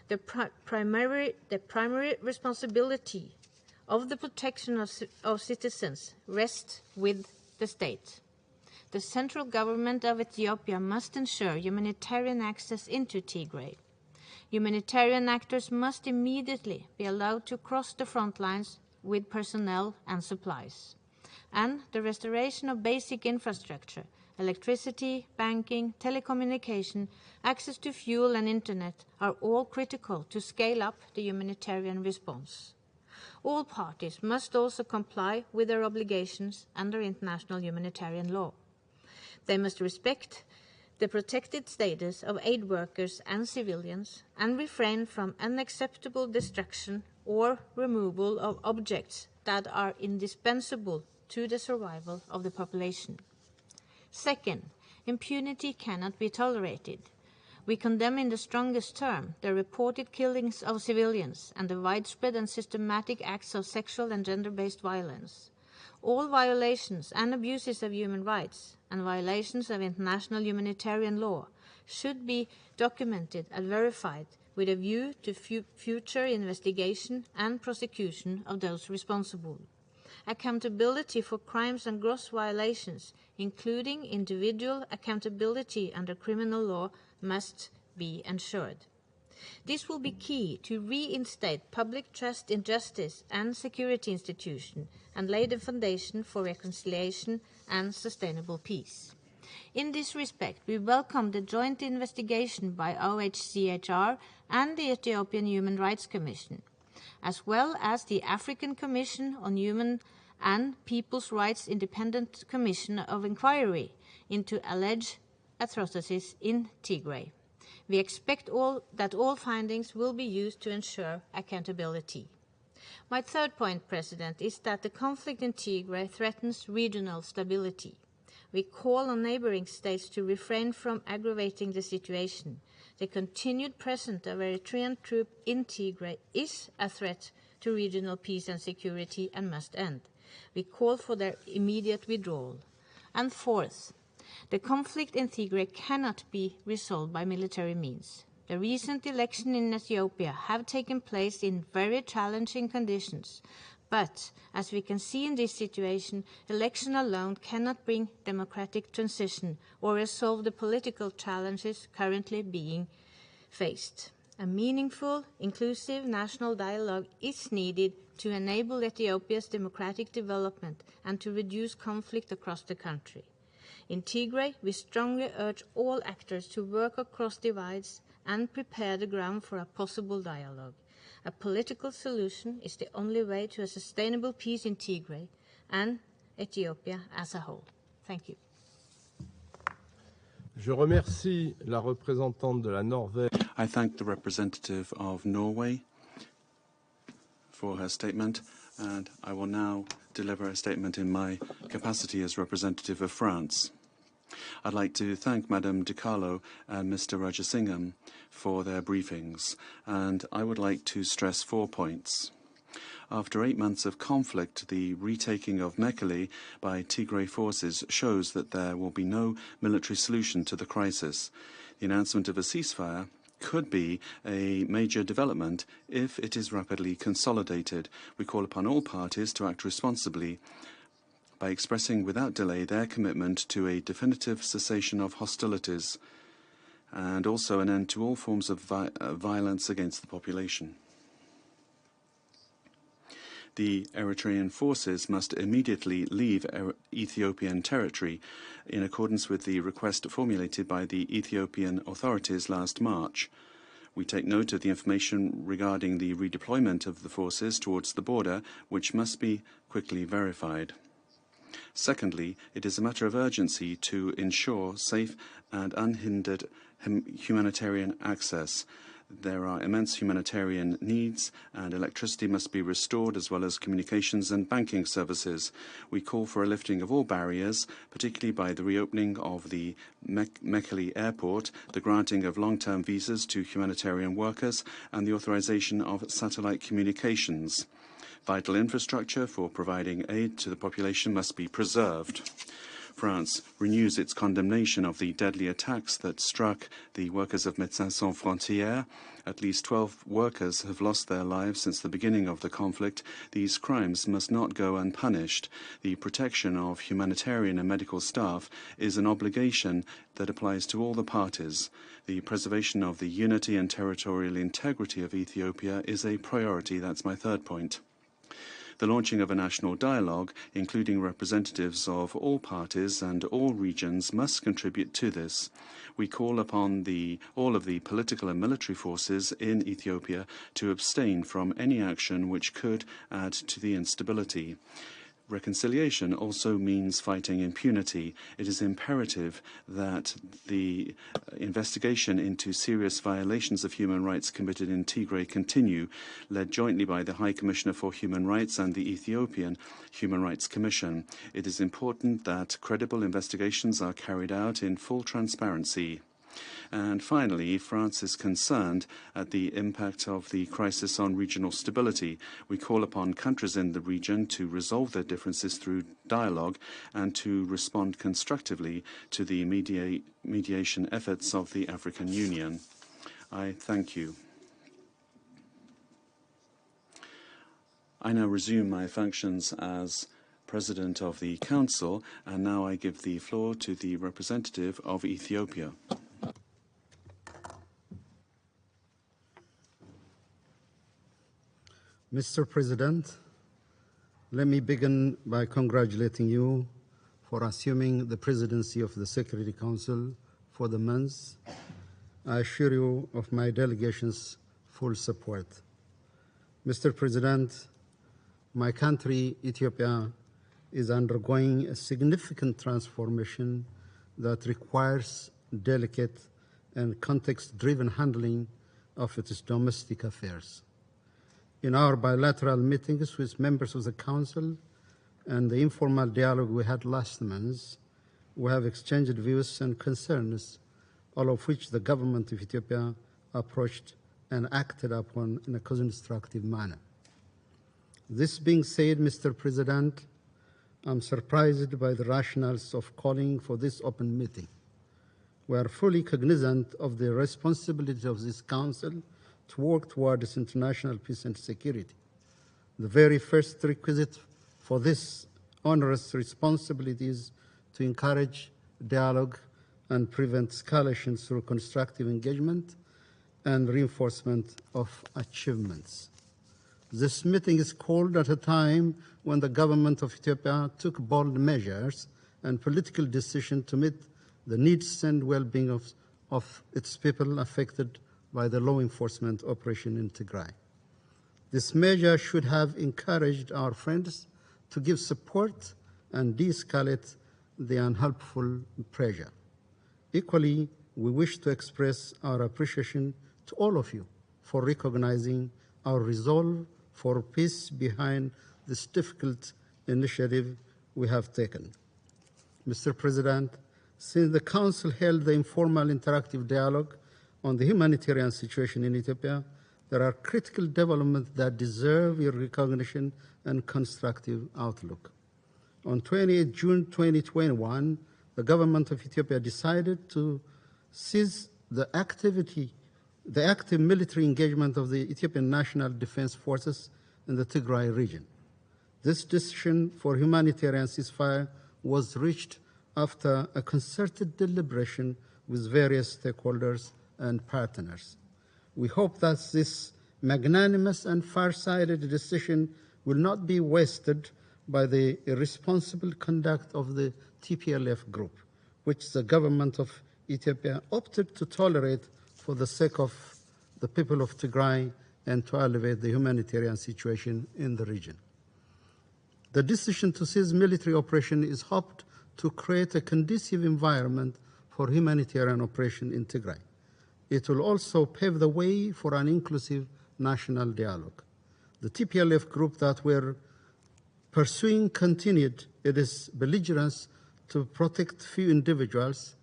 The primary responsibility of the protection of citizens rests with the state. The central government of Ethiopia must ensure humanitarian access into Tigray. Humanitarian actors must immediately be allowed to cross the front lines with personnel and supplies. And the restoration of basic infrastructure, electricity, banking, telecommunication, access to fuel and internet are all critical to scale up the humanitarian response. All parties must also comply with their obligations under international humanitarian law. They must respect the protected status of aid workers and civilians and refrain from unacceptable destruction or removal of objects that are indispensable to the survival of the population. Second, impunity cannot be tolerated. We condemn in the strongest term the reported killings of civilians and the widespread and systematic acts of sexual and gender-based violence. All violations and abuses of human rights and violations of international humanitarian law should be documented and verified with a view to future investigation and prosecution of those responsible. Accountability for crimes and gross violations, including individual accountability under criminal law, must be ensured. This will be key to reinstate public trust in justice and security institutions and lay the foundation for reconciliation and sustainable peace. In this respect, we welcome the joint investigation by OHCHR and the Ethiopian Human Rights Commission, as well as the African Commission on Human and People's Rights Independent Commission of Inquiry into alleged atrocities in Tigray. We expect that all findings will be used to ensure accountability. My third point, President, is that the conflict in Tigray threatens regional stability. We call on neighboring states to refrain from aggravating the situation. The continued presence of Eritrean troops in Tigray is a threat to regional peace and security and must end. We call for their immediate withdrawal. And fourth, the conflict in Tigray cannot be resolved by military means. The recent elections in Ethiopia have taken place in very challenging conditions, but as we can see in this situation, election alone cannot bring democratic transition or resolve the political challenges currently being faced. A meaningful, inclusive national dialogue is needed to enable Ethiopia's democratic development and to reduce conflict across the country. In Tigray, we strongly urge all actors to work across divides and prepare the ground for a possible dialogue. A political solution is the only way to a sustainable peace in Tigray and Ethiopia as a whole. Thank you. Je remercie la représentante de la Norvège. I thank the representative of Norway for her statement, and I will now deliver a statement in my capacity as representative of France. I'd like to thank Madame Di Carlo and Mr. Rajasingham for their briefings, and I would like to stress 4 points. After 8 months of conflict, the retaking of Mekelle by Tigray forces shows that there will be no military solution to the crisis. The announcement of a ceasefire could be a major development if it is rapidly consolidated. We call upon all parties to act responsibly by expressing without delay their commitment to a definitive cessation of hostilities and also an end to all forms of violence against the population. The Eritrean forces must immediately leave Ethiopian territory in accordance with the request formulated by the Ethiopian authorities last March. We take note of the information regarding the redeployment of the forces towards the border, which must be quickly verified. Secondly, it is a matter of urgency to ensure safe and unhindered humanitarian access. There are immense humanitarian needs, and electricity must be restored, as well as communications and banking services. We call for a lifting of all barriers, particularly by the reopening of the Mekelle airport, the granting of long-term visas to humanitarian workers, and the authorization of satellite communications. Vital infrastructure for providing aid to the population must be preserved. France renews its condemnation of the deadly attacks that struck the workers of Médecins Sans Frontières. At least 12 workers have lost their lives since the beginning of the conflict. These crimes must not go unpunished. The protection of humanitarian and medical staff is an obligation that applies to all the parties. The preservation of the unity and territorial integrity of Ethiopia is a priority. That's my third point. The launching of a national dialogue, including representatives of all parties and all regions, must contribute to this. We call upon all of the political and military forces in Ethiopia to abstain from any action which could add to the instability. Reconciliation also means fighting impunity. It is imperative that the investigation into serious violations of human rights committed in Tigray continue, led jointly by the High Commissioner for Human Rights and the Ethiopian Human Rights Commission. It is important that credible investigations are carried out in full transparency. And finally, France is concerned at the impact of the crisis on regional stability. We call upon countries in the region to resolve their differences through dialogue and to respond constructively to the mediation efforts of the African Union. I thank you. I now resume my functions as President of the Council, and now I give the floor to the representative of Ethiopia. Mr. President, let me begin by congratulating you for assuming the presidency of the Security Council for the month. I assure you of my delegation's full support. Mr. President, my country, Ethiopia, is undergoing a significant transformation that requires delicate and context-driven handling of its domestic affairs. In our bilateral meetings with members of the Council and the informal dialogue we had last month, we have exchanged views and concerns, all of which the government of Ethiopia approached and acted upon in a constructive manner. This being said, Mr. President, I'm surprised by the rationales of calling for this open meeting. We are fully cognizant of the responsibility of this Council to work towards international peace and security. The very first requisite for this onerous responsibility is to encourage dialogue and prevent escalation through constructive engagement and reinforcement of achievements. This meeting is called at a time when the government of Ethiopia took bold measures and political decisions to meet the needs and well-being of its people affected by the law enforcement operation in Tigray. This measure should have encouraged our friends to give support and de-escalate the unhelpful pressure. Equally, we wish to express our appreciation to all of you for recognizing our resolve for peace behind this difficult initiative we have taken. Mr. President, since the Council held the informal interactive dialogue on the humanitarian situation in Ethiopia, there are critical developments that deserve your recognition and constructive outlook. On 28 June 2021, the government of Ethiopia decided to cease the active military engagement of the Ethiopian National Defense Forces in the Tigray region. This decision for humanitarian ceasefire was reached after a concerted deliberation with various stakeholders and partners. We hope that this magnanimous and far-sighted decision will not be wasted by the irresponsible conduct of the TPLF group, which the government of Ethiopia opted to tolerate for the sake of the people of Tigray and to elevate the humanitarian situation in the region. The decision to cease military operation is hoped to create a conducive environment for humanitarian operation in Tigray. It will also pave the way for an inclusive national dialogue. The TPLF group that were pursuing continued its belligerence to protect few individuals.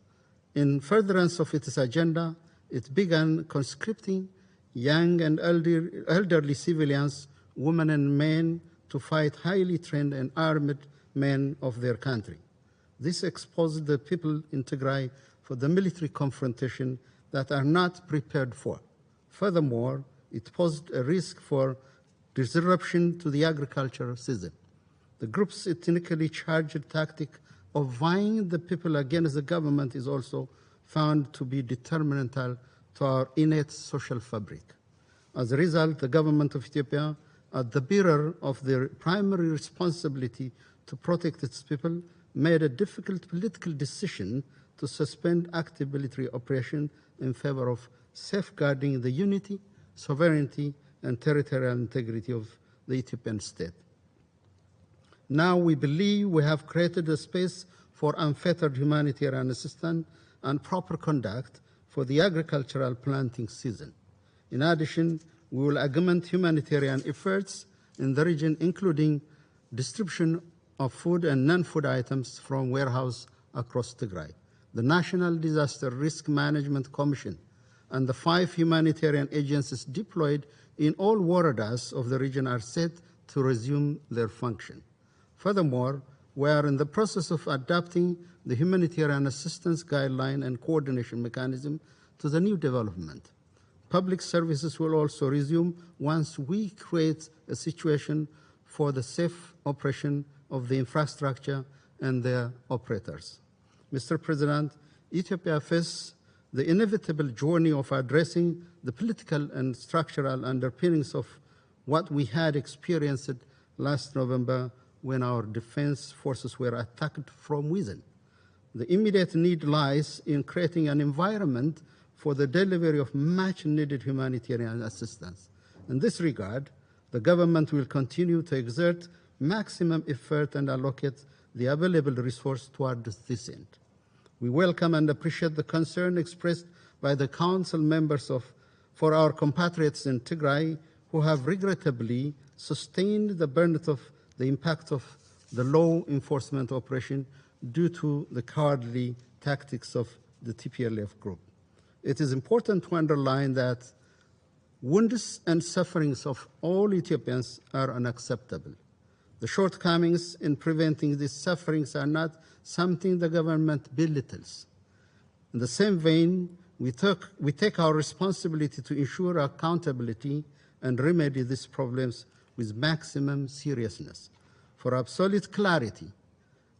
In furtherance of its agenda, it began conscripting young and elderly civilians, women and men, to fight highly trained and armed men of their country. This exposed the people in Tigray for the military confrontation that are not prepared for. Furthermore, it posed a risk for disruption to the agricultural season. The group's ethnically charged tactic of vying the people against the government is also found to be detrimental to our innate social fabric. As a result, the government of Ethiopia, as the bearer of their primary responsibility to protect its people, made a difficult political decision to suspend active military operation in favor of safeguarding the unity, sovereignty, and territorial integrity of the Ethiopian state. Now we believe we have created a space for unfettered humanitarian assistance and proper conduct for the agricultural planting season. In addition, we will augment humanitarian efforts in the region, including distribution of food and non-food items from warehouses across Tigray. The National Disaster Risk Management Commission and the 5 humanitarian agencies deployed in all waradas of the region are set to resume their function. Furthermore, we are in the process of adapting the humanitarian assistance guideline and coordination mechanism to the new development. Public services will also resume once we create a situation for the safe operation of the infrastructure and their operators. Mr. President, Ethiopia faces the inevitable journey of addressing the political and structural underpinnings of what we had experienced last November when our defense forces were attacked from within. The immediate need lies in creating an environment for the delivery of much-needed humanitarian assistance. In this regard, the government will continue to exert maximum effort and allocate the available resource toward this end. We welcome and appreciate the concern expressed by the Council members for our compatriots in Tigray who have regrettably sustained the burden of the impact of the law enforcement operation due to the cowardly tactics of the TPLF group. It is important to underline that wounds and sufferings of all Ethiopians are unacceptable. The shortcomings in preventing these sufferings are not something the government belittles. In the same vein, we take our responsibility to ensure accountability and remedy these problems with maximum seriousness. For absolute clarity,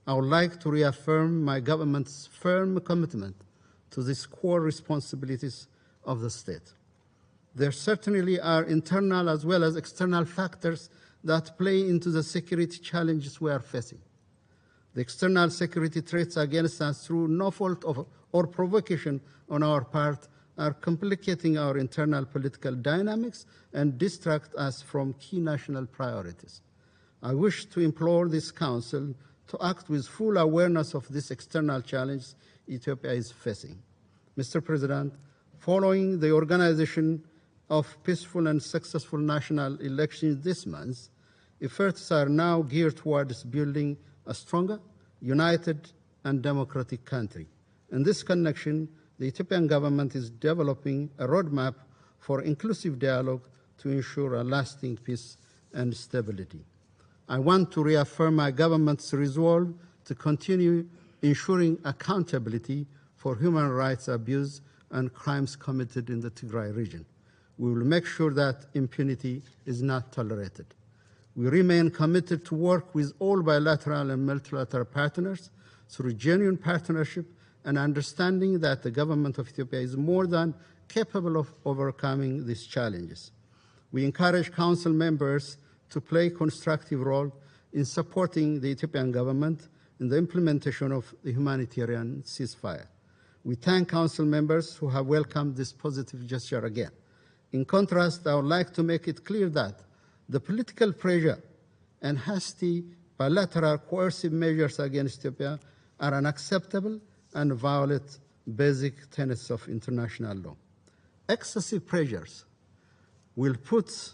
I would like to reaffirm my government's firm commitment to these core responsibilities of the state. There certainly are internal as well as external factors that play into the security challenges we are facing. The external security threats against us through no fault or provocation on our part are complicating our internal political dynamics and distract us from key national priorities. I wish to implore this Council to act with full awareness of this external challenge Ethiopia is facing. Mr. President, following the organization of peaceful and successful national elections this month, efforts are now geared towards building a stronger, united, and democratic country. In this connection, the Ethiopian government is developing a roadmap for inclusive dialogue to ensure a lasting peace and stability. I want to reaffirm my government's resolve to continue ensuring accountability for human rights abuse and crimes committed in the Tigray region. We will make sure that impunity is not tolerated. We remain committed to work with all bilateral and multilateral partners through genuine partnership and understanding that the government of Ethiopia is more than capable of overcoming these challenges. We encourage Council members to play a constructive role in supporting the Ethiopian government in the implementation of the humanitarian ceasefire. We thank Council members who have welcomed this positive gesture again. In contrast, I would like to make it clear that the political pressure and hasty bilateral coercive measures against Ethiopia are unacceptable and violate basic tenets of international law. Excessive pressures will put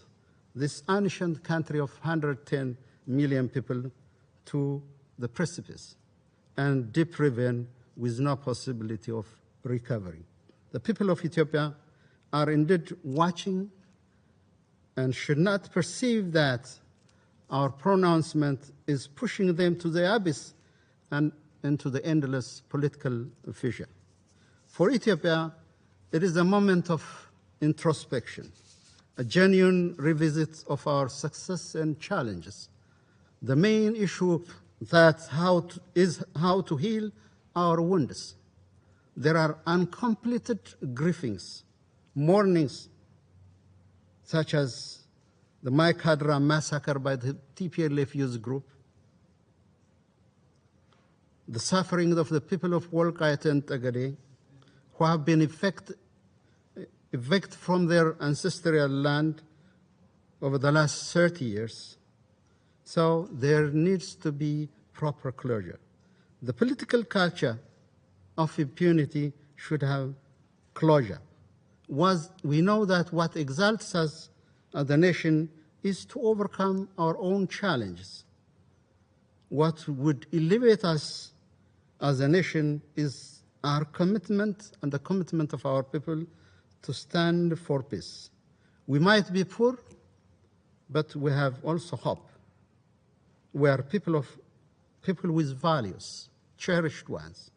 this ancient country of 110 million people to the precipice and deep ravine with no possibility of recovery. The people of Ethiopia are indeed watching and should not perceive that our pronouncement is pushing them to the abyss and into the endless political fissure. For Ethiopia, it is a moment of introspection, a genuine revisit of our success and challenges. The main issue is how to heal our wounds. There are uncompleted grievings, mournings, such as the Maikadra massacre by the TPLF youth group, the suffering of the people of Wolkayet and Tagade, who have been evicted from their ancestral land over the last 30 years. So there needs to be proper closure. The political culture of impunity should have closure. We know that what exalts us as a nation is to overcome our own challenges. What would elevate us as a nation is our commitment and the commitment of our people to stand for peace. We might be poor, but we have also hope. We are people with values, cherished ones.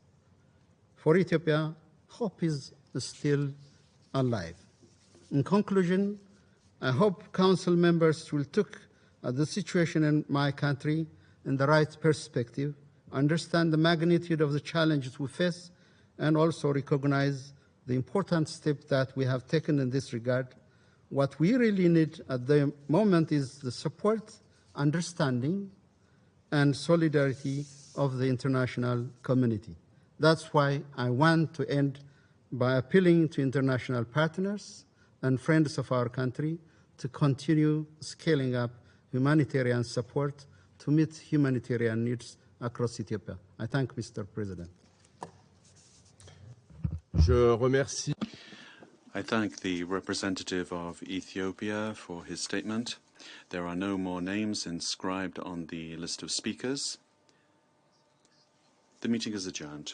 For Ethiopia, hope is still alive. In conclusion, I hope Council members will take the situation in my country in the right perspective, understand the magnitude of the challenges we face, and also recognize the important step that we have taken in this regard. What we really need at the moment is the support, understanding, and solidarity of the international community. That's why I want to end by appealing to international partners and friends of our country to continue scaling up humanitarian support to meet humanitarian needs across Ethiopia. I thank Mr. President. I thank the representative of Ethiopia for his statement. There are no more names inscribed on the list of speakers. The meeting is adjourned.